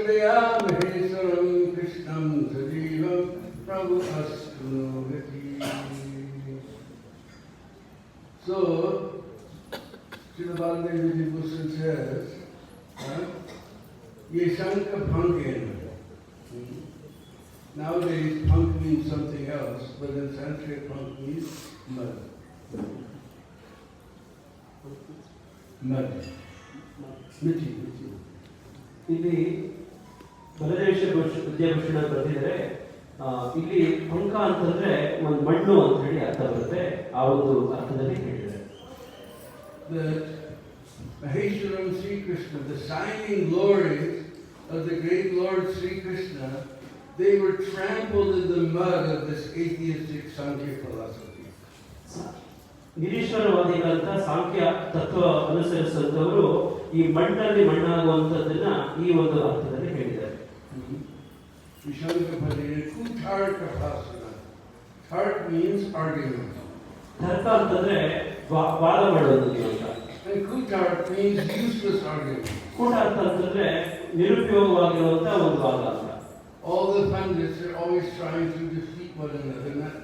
Vasudevamaheswaram Krishnam Sajivam Prabhu Astunogati. So, Srila Baladev Bhushan says, Ye Shanka Pankena. Nowadays, punk means something else, but in Sanskrit, punk means mud. Mud. Mitti. ಇಲ್ಲಿ ಬಲದೇಶ ವಿದ್ಯಾಭೂಷಣ ಬರೆದಿದ್ದಾರೆ. ಇಲ್ಲಿ ಪಂಕ ಅಂತಂದ್ರೆ ಒಂದು ಮಣ್ಣು ಅಂತ ಹೇಳಿ ಅರ್ಥ ಬರುತ್ತೆ. ಆ ಒಂದು ಅರ್ಥದಲ್ಲಿ ಹೇಳಿದ್ದಾರೆ. That Maheshwaram Sri Krishna, the shining glories of the great Lord Sri Krishna, they were trampled in the mud of this atheistic Sankhya philosophy. ನಿರೀಶ್ವರವಾದಿಗಳಂತ ಸಾಂಖ್ಯ ತತ್ವ ಅನುಸರಿಸುವಂತವರು ಈ ಮಣ್ಣಲ್ಲಿ ಮಣ್ಣಾಗುವಂತದ್ದನ್ನ ಈ ಒಂದು ಅರ್ಥದಲ್ಲಿ ಹೇಳಿದ್ದಾರೆ. Tark means argument. ತರ್ಕ ಅಂತಂದ್ರೆ ವಾದ ಮಾಡೋದು ಅಂತ. And kutark means useless argument. ಕೂಟಾರ್ಥ ಅಂತಂದ್ರೆ ನಿರುಪಯೋಗವಾಗಿರುವಂತ ಒಂದು ವಾದ ಅಂತ. All the pundits are always trying to defeat one another, not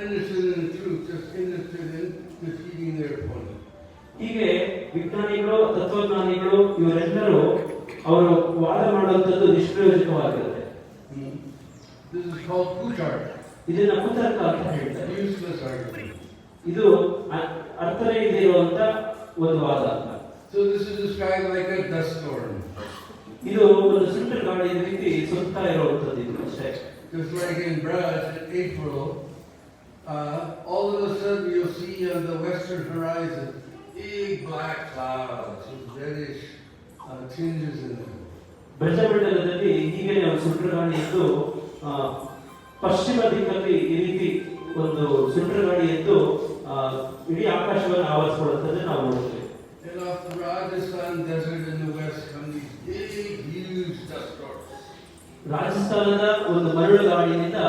interested in the truth, just interested in defeating their opponent. ಹೀಗೆ ವಿಜ್ಞಾನಿಗಳು ತತ್ವಜ್ಞಾನಿಗಳು ಇವರೆಲ್ಲರೂ ಅವರು ವಾದ ಮಾಡುವಂತದ್ದು ನಿಷ್ಪ್ರಯೋಜಕವಾಗಿರುತ್ತೆ. This is called kutark. ಇದನ್ನ ಕುತರ್ಕ ಅಂತ ಹೇಳ್ತಾರೆ. Useless argument. ಇದು ಅರ್ಥನೇ ಇಲ್ಲಿರುವಂತ ಒಂದು ವಾದ ಅಂತ. So this is described like a dust storm. ಇದು ಒಂದು ಸುಂಟರ ಗಾಳಿಯ ರೀತಿ ಸುತ್ತಾ ಇರುವಂತದ್ದು ಇದು ಅಷ್ಟೇ. Just like in Braj in April, all of a sudden you'll see on the western horizon big black clouds with reddish tinges in them. ಬ್ರಜಮಂಡಲದಲ್ಲಿ ಹೀಗೆ ಒಂದು ಸುಂಟರ ಗಾಳಿ ಇದ್ದು ಪಶ್ಚಿಮ ದಿಕ್ಕಲ್ಲಿ ಈ ರೀತಿ ಒಂದು ಸುಂಟರ ಗಾಳಿ ಇದ್ದು ಇಡೀ ಆಕಾಶವನ್ನು ಆವರಿಸಿಕೊಳ್ಳುತ್ತದೆ ನಾವು ನೋಡ್ತೇವೆ. And off the Rajasthan desert in the west come these big, huge dust storms. ರಾಜಸ್ಥಾನದ ಒಂದು ಮರಳು ಗಾಳಿಯಿಂದ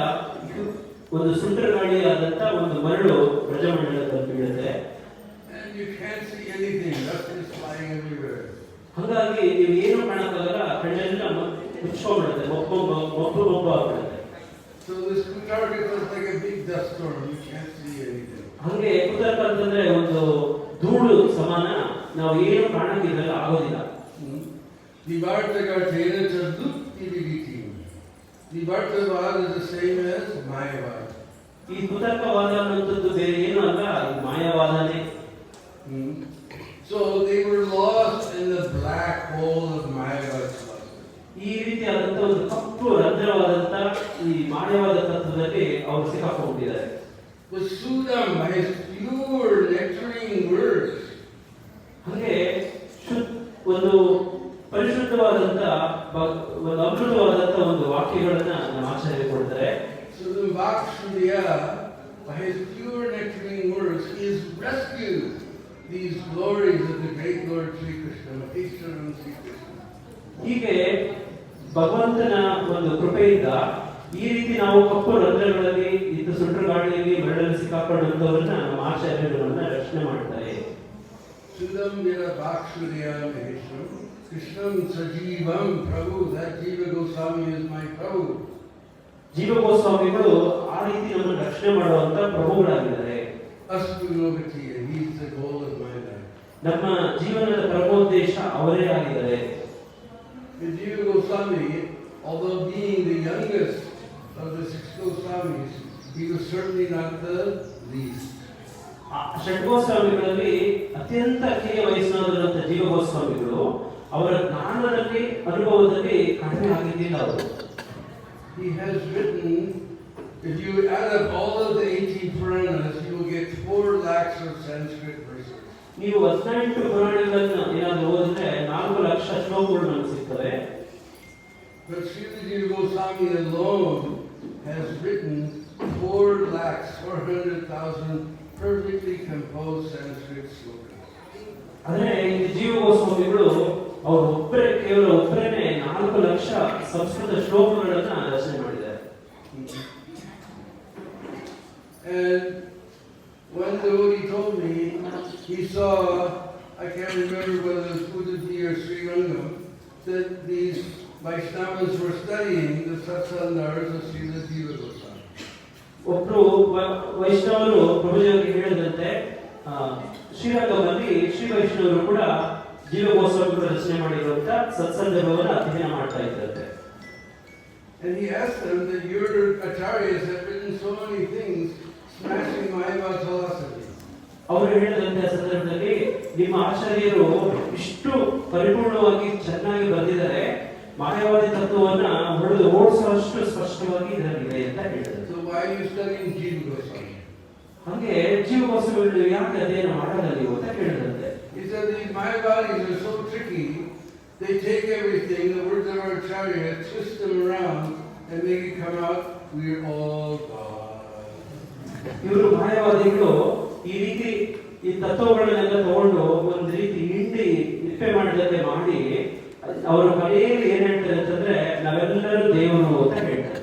ಒಂದು ಸುಂಟರ ಗಾಳಿಯಾದಂತ ಒಂದು ಮರಳು ಬ್ರಜಮಂಡಲದಲ್ಲಿ ಬೀಳುತ್ತೆ. And you can't see anything, dust is flying everywhere. ಹಾಗಾಗಿ ನೀವು ಏನು ಕಾಣಕ್ಕಾಗಲ್ಲ, ಕಣ್ಣೆಲ್ಲ ಮುಚ್ಕೊಂಡ್ಬಿಡುತ್ತೆ, ಮೊಬ್ಬ ಆಗ್ಬಿಡುತ್ತೆ. So this kutark is like a big dust storm, you can't see anything. ಹಾಗೆ ಕುತರ್ಕ ಅಂತಂದ್ರೆ ಒಂದು ಧೂಳು ಸಮಾನ, ನಾವು ಏನು ಕಾಣಕ್ಕಿಲ್ಲ ಆಗೋದಿಲ್ಲ. Vivartagatena chaduktiviti. Vivartavad is the same as Mayavad. ಈ ಕುತರ್ಕವಾದ ಅನ್ನುವಂಥದ್ದು ಬೇರೆ ಏನು ಅಲ್ಲ, ಇದು ಮಾಯವಾದನೆ. So they were lost in the black hole of Mayavad philosophy. ಈ ರೀತಿಯಾದಂತ ಒಂದು ಕಪ್ಪು ರಂಧ್ರವಾದಂತ ಈ ಮಾಯವಾದ ತತ್ವದಲ್ಲಿ ಅವರು ಸಿಕ್ಕಾಕೊಂಡಿದ್ದಾರೆ. With Sudam, by his pure nectarine words. ಹಾಗೆ ಒಂದು ಪರಿಶುದ್ಧವಾದಂತ ಒಂದು ಅಮೃತವಾದಂತ ಒಂದು ವಾಕ್ಯಗಳನ್ನ ನಮ್ಮ ಆಚಾರ್ಯ ಕೊಡ್ತಾರೆ. Sudam Vakshudya, by his pure nectarine words, he has rescued these glories of the great Lord Sri Krishna, Maheshwaram Sri Krishna. ಹೀಗೆ ಭಗವಂತನ ಒಂದು ಕೃಪೆಯಿಂದ ಈ ರೀತಿ ನಾವು ಕಪ್ಪು ರಂಧ್ರಗಳಲ್ಲಿ ಇದ್ದ ಸುಂಟರ ಗಾಳಿಯಲ್ಲಿ ಮರಳಲ್ಲಿ ಸಿಕ್ಕಾಕೊಂಡಂತವರನ್ನ ನಮ್ಮ ಆಚಾರ್ಯರನ್ನ ರಕ್ಷಣೆ ಮಾಡ್ತಾರೆ. Sudam Vira Vakshudya Maheshwaram, Krishnam Sajivam Prabhu, that Jiva Goswami is my Prabhu. ಜೀವ ಗೋಸ್ವಾಮಿಗಳು ಆ ರೀತಿ ನಮ್ಮನ್ನು ರಕ್ಷಣೆ ಮಾಡುವಂತ ಪ್ರಭುಗಳಾಗಿದ್ದಾರೆ. Astunogati, he is the goal of my life. ನಮ್ಮ ಜೀವನದ ಪರಮೋದ್ದೇಶ ಅವರೇ ಆಗಿದ್ದಾರೆ. Jiva Goswami, although being the youngest of the six Goswamis, he was certainly not the least. ಷಡ್ಗೋಸ್ವಾಮಿಗಳಲ್ಲಿ ಅತ್ಯಂತ ಕಿರಿಯ ವಯಸ್ಸಿನವರಂತ ಜೀವ ಗೋಸ್ವಾಮಿಗಳು ಅವರ ಜ್ಞಾನದಲ್ಲಿ ಅನುಭವದಲ್ಲಿ ಕಡಿಮೆ ಆಗಿದ್ದಿಲ್ಲ ಅವರು. He has written, if you add up all of the 18 Puranas, you will get 4 lakhs of Sanskrit verses. ನೀವು 18 ಪುರಾಣಗಳನ್ನು ಏನಾದರೂ ಓದಿದ್ರೆ 4 ಲಕ್ಷ ಶ್ಲೋಕಗಳು ನಮಗೆ ಸಿಗ್ತವೆ. But Srila Jiva Goswami alone has written 4,400,000 perfectly composed Sanskrit slokas. ಆದರೆ ಈ ಜೀವ ಗೋಸ್ವಾಮಿಗಳು ಅವರು ಕೇವಲ ಒಬ್ಬರೇ 4 ಲಕ್ಷ ಸಂಸ್ಕೃತ ಶ್ಲೋಕಗಳನ್ನ ರಚನೆ ಮಾಡಿದ್ದಾರೆ. And one devotee told me he saw, I can't remember whether it was Udupi or Sri Rangam, that these Vaishnavas were studying the Satsangars of Srila Jiva Goswami. ಒಬ್ರು ವೈಷ್ಣವರು ಪ್ರಭುಜಿಯವರಿಗೆ ಹೇಳಿದಂತೆ ಶ್ರೀರಂಗದಲ್ಲಿ ಶ್ರೀ ವೈಷ್ಣವರು ಕೂಡ ಜೀವ ಗೋಸ್ವಾಮಿಗಳು ರಚನೆ ಮಾಡಿರುವಂತ ಸತ್ಸಂಗವನ್ನು ಅಧ್ಯಯನ ಮಾಡ್ತಾ ಇದ್ದಾರೆ. And he asked them that your acharyas have written so many things smashing Mayavad philosophy. ಅವರು ಹೇಳಿದಂತೆ ಸಂದರ್ಭದಲ್ಲಿ ನಿಮ್ಮ ಆಚಾರ್ಯರು ಇಷ್ಟು ಪರಿಪೂರ್ಣವಾಗಿ ಚೆನ್ನಾಗಿ ಬರೆದಿದ್ದಾರೆ, ಮಾಯಾವಾದಿ ತತ್ವವನ್ನ ಹೊಡೆದು ಓಡಿಸುವಷ್ಟು ಸ್ಪಷ್ಟವಾಗಿ ಇದರಲ್ಲಿದೆ ಅಂತ ಹೇಳಿದರು. So why are you studying Jiva Goswami? ಹಾಗೆ ಜೀವ ಗೋಸ್ವಾಮಿಗಳು ಯಾಕೆ ಅಧ್ಯಯನ ಮಾಡಲ್ಲ ನೀವು ಅಂತ ಕೇಳಿದಂತೆ. He said these Mayavadis are so tricky. They take everything, the words of our Acharya, twist them around and make it come out, we're all God. ಇವರು ಮಾಯಾವಾದಿಗಳು ಈ ರೀತಿ ಈ ತತ್ವಗಳನ್ನೆಲ್ಲ ತಗೊಂಡು ಒಂದು ರೀತಿ ಹಿಂಡಿ ನಿಪ್ಪೆ ಮಾಡಿದಂತೆ ಮಾಡಿ ಅವರು ಕೊನೆಯಲ್ಲಿ ಏನ್ ಹೇಳ್ತಾರೆ ಅಂತಂದ್ರೆ ನಾವೆಲ್ಲರೂ ದೇವರು ಅಂತ ಹೇಳ್ತಾರೆ.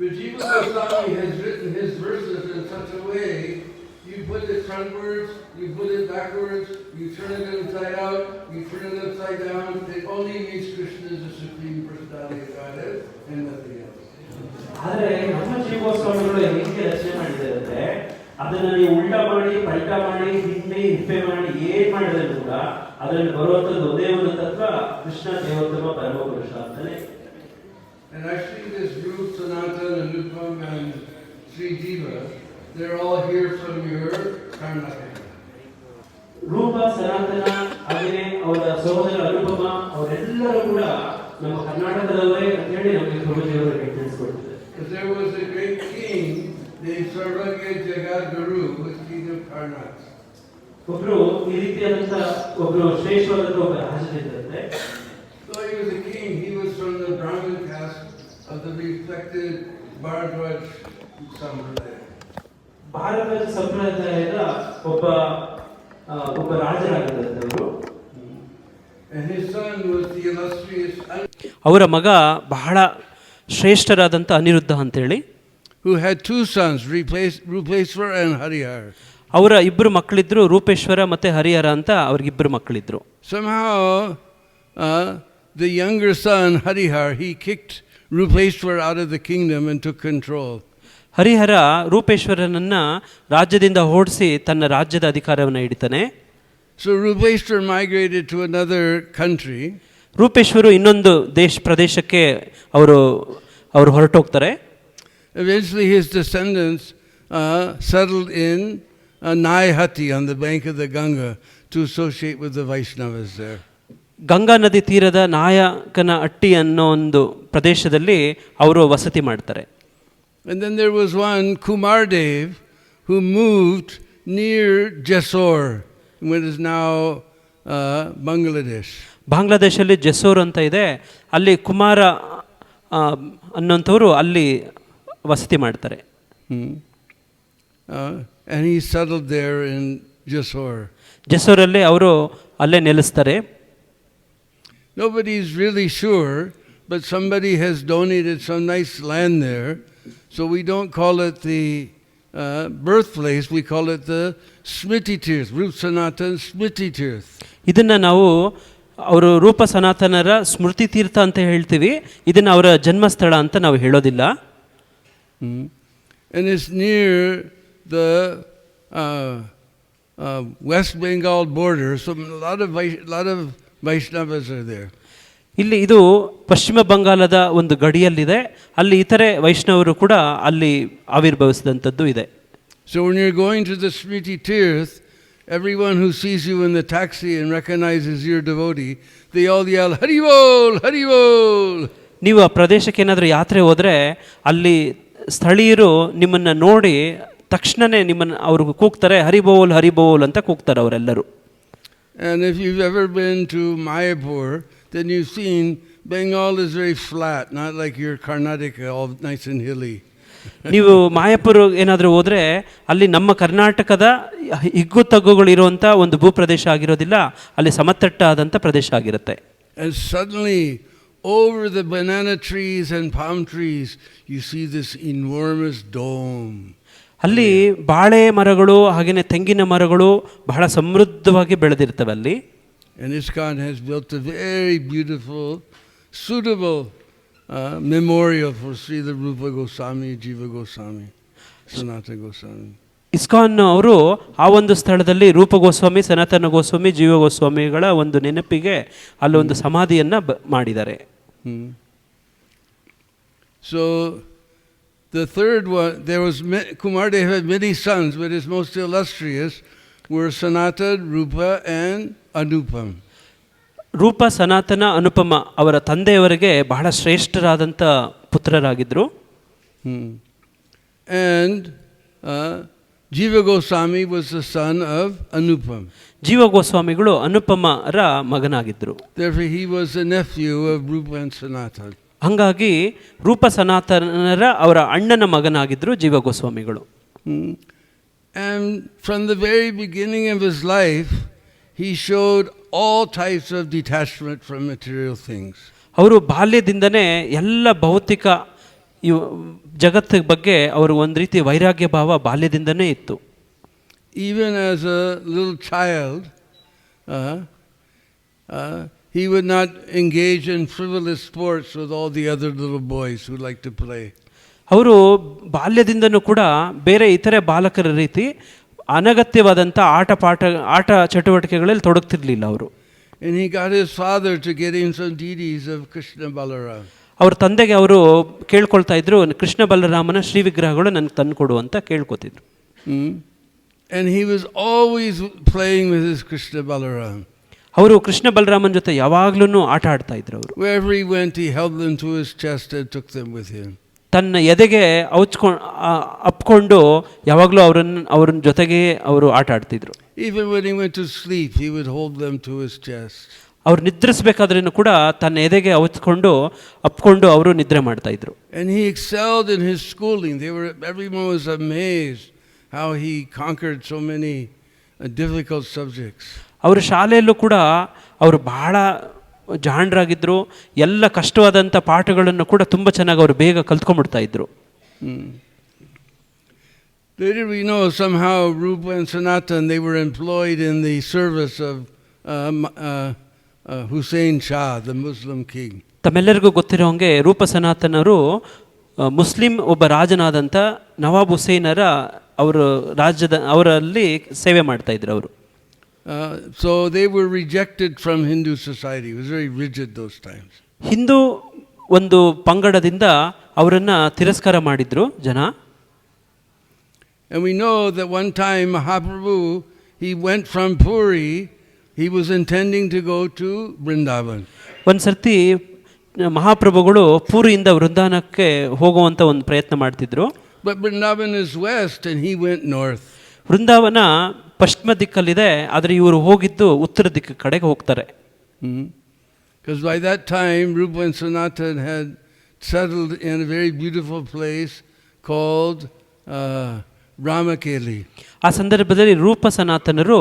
But Jiva Goswami has written his verses in such a way, you put it frontwards, you put it backwards, you turn it inside out, you turn it upside down, it only means Krishna is the Supreme Personality of Godhead and nothing else. ಆದರೆ ನಮ್ಮ ಜೀವ ಗೋಸ್ವಾಮಿಗಳು ಹೇಗೆ ರಚನೆ ಮಾಡಿದ್ದಾರೆ ಅಂದ್ರೆ ಅದನ್ನ ನೀವು ಉಲ್ಟಾ ಮಾಡಿ ಪಲ್ಟಾ ಮಾಡಿ ಹಿಂಡಿ ಹಿಪ್ಪೆ ಮಾಡಿ ಏನ್ ಮಾಡಿದ್ರೆ ಕೂಡ ಅದರಲ್ಲಿ ಬರುವಂತದ್ದು ಒಂದೇ ಒಂದು ತತ್ವ, ಕೃಷ್ಣ ದೇವೋತ್ತಮ ಪರಮ ಪುರುಷ ಅಂತಾನೆ. And actually this group, Sanatana, Anupam and Sri Jiva, they're all here from your Karnataka. ರೂಪ ಸನಾತನ ಹಾಗೆಯೇ ಅವರ ಸಹೋದರ ಅನುಪಮ ಅವರೆಲ್ಲರೂ ಕೂಡ ನಮ್ಮ ಕರ್ನಾಟಕದವರೇ ಅಂತ ಹೇಳಿ ನಮಗೆ ಪ್ರಭುಜಿಯವರು ತಿಳಿಸಿಕೊಡ್ತಾರೆ. There was a great king named Sarvagya Jagadguru who was king of Karnataka. ಒಬ್ರು ಈ ರೀತಿಯಾದಂತ ಒಬ್ರು ಶ್ರೇಷ್ಠವಾದಂತ ಒಬ್ಬ ರಾಜನಿದ್ದಂತೆ. So he was a king. He was from the Brahmin caste of the reflected Bharadwaj Sampradaya. ಭಾರತದ ಸಂಪ್ರದಾಯದ ಒಬ್ಬ ರಾಜರಾಗಿದ್ದರು. And his son was the illustrious ಅವರ ಮಗ ಬಹಳ ಶ್ರೇಷ್ಠರಾದಂತ ಅನಿರುದ್ಧ ಅಂತೇಳಿ, who had two sons, Rupeshwar and Harihar. ಅವರ ಇಬ್ಬರು ಮಕ್ಕಳಿದ್ರು, ರೂಪೇಶ್ವರ ಮತ್ತೆ ಹರಿಹರ ಅಂತ ಅವ್ರಿಗಿಬ್ಬರು ಮಕ್ಕಳಿದ್ರು. Somehow the younger son Harihar, he kicked Rupeshwar out of the kingdom and took control. Harihara ರೂಪೇಶ್ವರನನ್ನ ರಾಜ್ಯದಿಂದ ಓಡಿಸಿ ತನ್ನ ರಾಜ್ಯದ ಅಧಿಕಾರವನ್ನು ಹಿಡಿತಾನೆ. So Rupeshwar migrated to another country. ರೂಪೇಶ್ವರು ಇನ್ನೊಂದು ಪ್ರದೇಶಕ್ಕೆ ಅವರು ಹೊರಟೋಗ್ತಾರೆ. Eventually his descendants settled in Naihati on the bank of the Ganga to associate with the Vaishnavas there. Ganga ನದಿ ತೀರದ ನಾಯಕನ ಅಟ್ಟಿ ಅನ್ನೋ ಒಂದು ಪ್ರದೇಶದಲ್ಲಿ ಅವರು ವಸತಿ ಮಾಡ್ತಾರೆ. And then there was one Kumardev who moved near Jessore, what is now Bangladesh. ಬಾಂಗ್ಲಾದೇಶಲ್ಲಿ ಜೆಸೋರ್ ಅಂತ ಇದೆ, ಅಲ್ಲಿ ಕುಮಾರ ಅನ್ನೋಂಥವ್ರು ಅಲ್ಲಿ ವಸತಿ ಮಾಡ್ತಾರೆ. And he settled there in Jessore. ಜೆಸೋರಲ್ಲಿ ಅವರು ಅಲ್ಲೇ ನೆಲೆಸ್ತಾರೆ. Nobody is really sure, but somebody has donated some nice land there, so we don't call it the birthplace, we call it the Smriti Tirth, Rup Sanatan Smriti Tirth. ಇದನ್ನ ನಾವು ಅವರು ರೂಪ ಸನಾತನರ ಸ್ಮೃತಿ ತೀರ್ಥ ಅಂತ ಹೇಳ್ತೀವಿ, ಇದನ್ನ ಅವರ ಜನ್ಮಸ್ಥಳ ಅಂತ ನಾವು ಹೇಳೋದಿಲ್ಲ. And it's near the West Bengal border, so a lot of Vaishnavas are there. ಇಲ್ಲಿ ಇದು ಪಶ್ಚಿಮ ಬಂಗಾಳದ ಒಂದು ಗಡಿಯಲ್ಲಿದೆ, ಅಲ್ಲಿ ಇತರೆ ವೈಷ್ಣವರು ಕೂಡ ಅಲ್ಲಿ ಆವಿರ್ಭವಿಸಿದಂಥದ್ದು ಇದೆ. So when you're going to the Smriti Tirth, everyone who sees you in the taxi and recognizes your devotee, they all yell, Hari Bol, Hari Bol. ನೀವು ಆ ಪ್ರದೇಶಕ್ಕೆ ಏನಾದರೂ ಯಾತ್ರೆ ಹೋದರೆ ಅಲ್ಲಿ ಸ್ಥಳೀಯರು ನಿಮ್ಮನ್ನು ನೋಡಿ ತಕ್ಷಣವೇ ನಿಮ್ಮನ್ನು ಅವರು ಕೂಗ್ತಾರೆ, ಹರಿಬೋಲ್ ಹರಿಬೋಲ್ ಅಂತ ಕೂಗ್ತಾರೆ ಅವರೆಲ್ಲರೂ. And if you've ever been to Mayapur, then you've seen Bengal is very flat, not like your Karnataka, all nice and hilly. ನೀವು ಮಾಯಾಪುರ ಏನಾದರೂ ಹೋದರೆ ಅಲ್ಲಿ ನಮ್ಮ ಕರ್ನಾಟಕದ ಹಿಗ್ಗು ತಗ್ಗುಗಳು ಇರುವಂಥ ಒಂದು ಭೂಪ್ರದೇಶ ಆಗಿರೋದಿಲ್ಲ, ಅಲ್ಲಿ ಸಮತಟ್ಟಾದಂಥ ಪ್ರದೇಶ ಆಗಿರುತ್ತೆ. And suddenly over the banana trees and palm trees you see this enormous dome. ಅಲ್ಲಿ ಬಾಳೆ ಮರಗಳು ಹಾಗೆಯೇ ತೆಂಗಿನ ಮರಗಳು ಬಹಳ ಸಮೃದ್ಧವಾಗಿ ಬೆಳೆದಿರ್ತವೆ ಅಲ್ಲಿ. And Iskcon has built a very beautiful suitable memorial for Srila Rupa Goswami, Jiva Goswami, Sanatana Goswami. ISKCON ಅವರು ಆ ಒಂದು ಸ್ಥಳದಲ್ಲಿ ರೂಪ ಗೋಸ್ವಾಮಿ, ಸನಾತನ ಗೋಸ್ವಾಮಿ, ಜೀವ ಗೋಸ್ವಾಮಿಗಳ ಒಂದು ನೆನಪಿಗೆ ಅಲ್ಲೊಂದು ಸಮಾಧಿಯನ್ನು ಮಾಡಿದ್ದಾರೆ. So the third one, there was Kumardev had many sons, but his most illustrious were Sanatana, Rupa and Anupam. ರೂಪ, ಸನಾತನ, ಅನುಪಮ ಅವರ ತಂದೆಯವರಿಗೆ ಬಹಳ ಶ್ರೇಷ್ಠರಾದಂಥ ಪುತ್ರರಾಗಿದ್ದರು. And Jiva Goswami was the son of Anupam. ಜೀವ ಗೋಸ್ವಾಮಿಗಳು ಅನುಪಮರ ಮಗನಾಗಿದ್ದರು. Therefore he was the nephew of Rupa and Sanatana. ಹಾಗಾಗಿ ರೂಪ ಸನಾತನರ ಅವರ ಅಣ್ಣನ ಮಗನಾಗಿದ್ದರು ಜೀವ ಗೋಸ್ವಾಮಿಗಳು. And from the very beginning of his life he showed all types of detachment from material things. ಅವರು ಬಾಲ್ಯದಿಂದನೇ ಎಲ್ಲ ಭೌತಿಕ ಜಗತ್ತಿನ ಬಗ್ಗೆ ಅವರು ಒಂದು ರೀತಿ ವೈರಾಗ್ಯ ಭಾವ ಬಾಲ್ಯದಿಂದನೇ ಇತ್ತು. Even as a little child, he would not engage in frivolous sports with all the other little boys who like to play. ಅವರು ಬಾಲ್ಯದಿಂದನೂ ಕೂಡ ಬೇರೆ ಇತರೆ ಬಾಲಕರ ರೀತಿ ಅನಗತ್ಯವಾದಂಥ ಆಟ ಚಟುವಟಿಕೆಗಳಲ್ಲಿ ತೊಡಗ್ತಿರ್ಲಿಲ್ಲ ಅವರು. And he got his father to get him some deities of Krishna Balaram. ಅವ್ರ ತಂದೆಗೆ ಅವರು ಕೇಳ್ಕೊಳ್ತಾ ಇದ್ರು, ಕೃಷ್ಣ ಬಲರಾಮನ ಶ್ರೀ ವಿಗ್ರಹಗಳು ನನಗೆ ತಂದು ಕೊಡು ಅಂತ ಕೇಳ್ಕೊತಿದ್ರು. And he was always playing with his Krishna Balaram. ಅವರು ಕೃಷ್ಣ ಬಲರಾಮನ ಜೊತೆ ಯಾವಾಗ್ಲೂ ಆಟ ಆಡ್ತಾ ಇದ್ರು. ಅವರು wherever he went he held them to his chest and took them with him. ತನ್ನ ಎದೆಗೆ ಅಪ್ಕೊಂಡು ಯಾವಾಗಲೂ ಅವ್ರ ಜೊತೆಗೆ ಅವರು ಆಟ ಆಡ್ತಿದ್ರು. Even when he went to sleep he would hold them to his chest. ಅವ್ರು ನಿದ್ರಿಸಬೇಕಾದ್ರೂ ಕೂಡ ತನ್ನ ಎದೆಗೆ ಅಪ್ಕೊಂಡು ಅವರು ನಿದ್ರೆ ಮಾಡ್ತಾ ಇದ್ರು. And he excelled in his schooling. Everyone was amazed how he conquered so many difficult subjects. ಅವರ ಶಾಲೆಯಲ್ಲೂ ಕೂಡ ಅವರು ಬಹಳ ಜಾಣರಾಗಿದ್ದರು. ಎಲ್ಲ ಕಷ್ಟವಾದಂಥ ಪಾಠಗಳನ್ನು ಕೂಡ ತುಂಬ ಚೆನ್ನಾಗಿ ಅವರು ಬೇಗ ಕಲ್ತ್ಕೊಂಡ್ಬಿಡ್ತಾ ಇದ್ರು. Later we know somehow Rupa and Sanatana, they were employed in the service of Hussein Shah, the Muslim king. ತಮ್ಮೆಲ್ಲರಿಗೂ ಗೊತ್ತಿರೋ ಹಾಗೆ ರೂಪ ಸನಾತನರು ಮುಸ್ಲಿಂ ಒಬ್ಬ ರಾಜನಾದಂಥ ನವಾಬ್ ಹುಸೇನರ ಅವರಲ್ಲಿ ಸೇವೆ ಮಾಡ್ತಾ ಇದ್ರು ಅವರು. So they were rejected from Hindu society. It was very rigid those times. Hindu ಒಂದು ಪಂಗಡದಿಂದ ಅವರನ್ನು ತಿರಸ್ಕಾರ ಮಾಡಿದ್ರು ಜನ. And we know that one time Mahaprabhu, he went from Puri, he was intending to go to Vrindavan. ಒಂದು ಸರ್ತಿ ಮಹಾಪ್ರಭುಗಳು ಪೂರಿಯಿಂದ ವೃಂದಾವನಕ್ಕೆ ಹೋಗುವಂಥ ಒಂದು ಪ್ರಯತ್ನ ಮಾಡ್ತಿದ್ರು. But Vrindavan is west and he went north. ವೃಂದಾವನ ಪಶ್ಚಿಮ ದಿಕ್ಕಲ್ಲಿದೆ, ಆದರೆ ಇವರು ಹೋಗಿದ್ದು ಉತ್ತರ ದಿಕ್ಕ ಕಡೆಗೆ ಹೋಗ್ತಾರೆ. Because by that time Rupa and Sanatana had settled in a very beautiful place called ರಾಮಕೇಳಿ. ಆ ಸಂದರ್ಭದಲ್ಲಿ ರೂಪ ಸನಾತನರು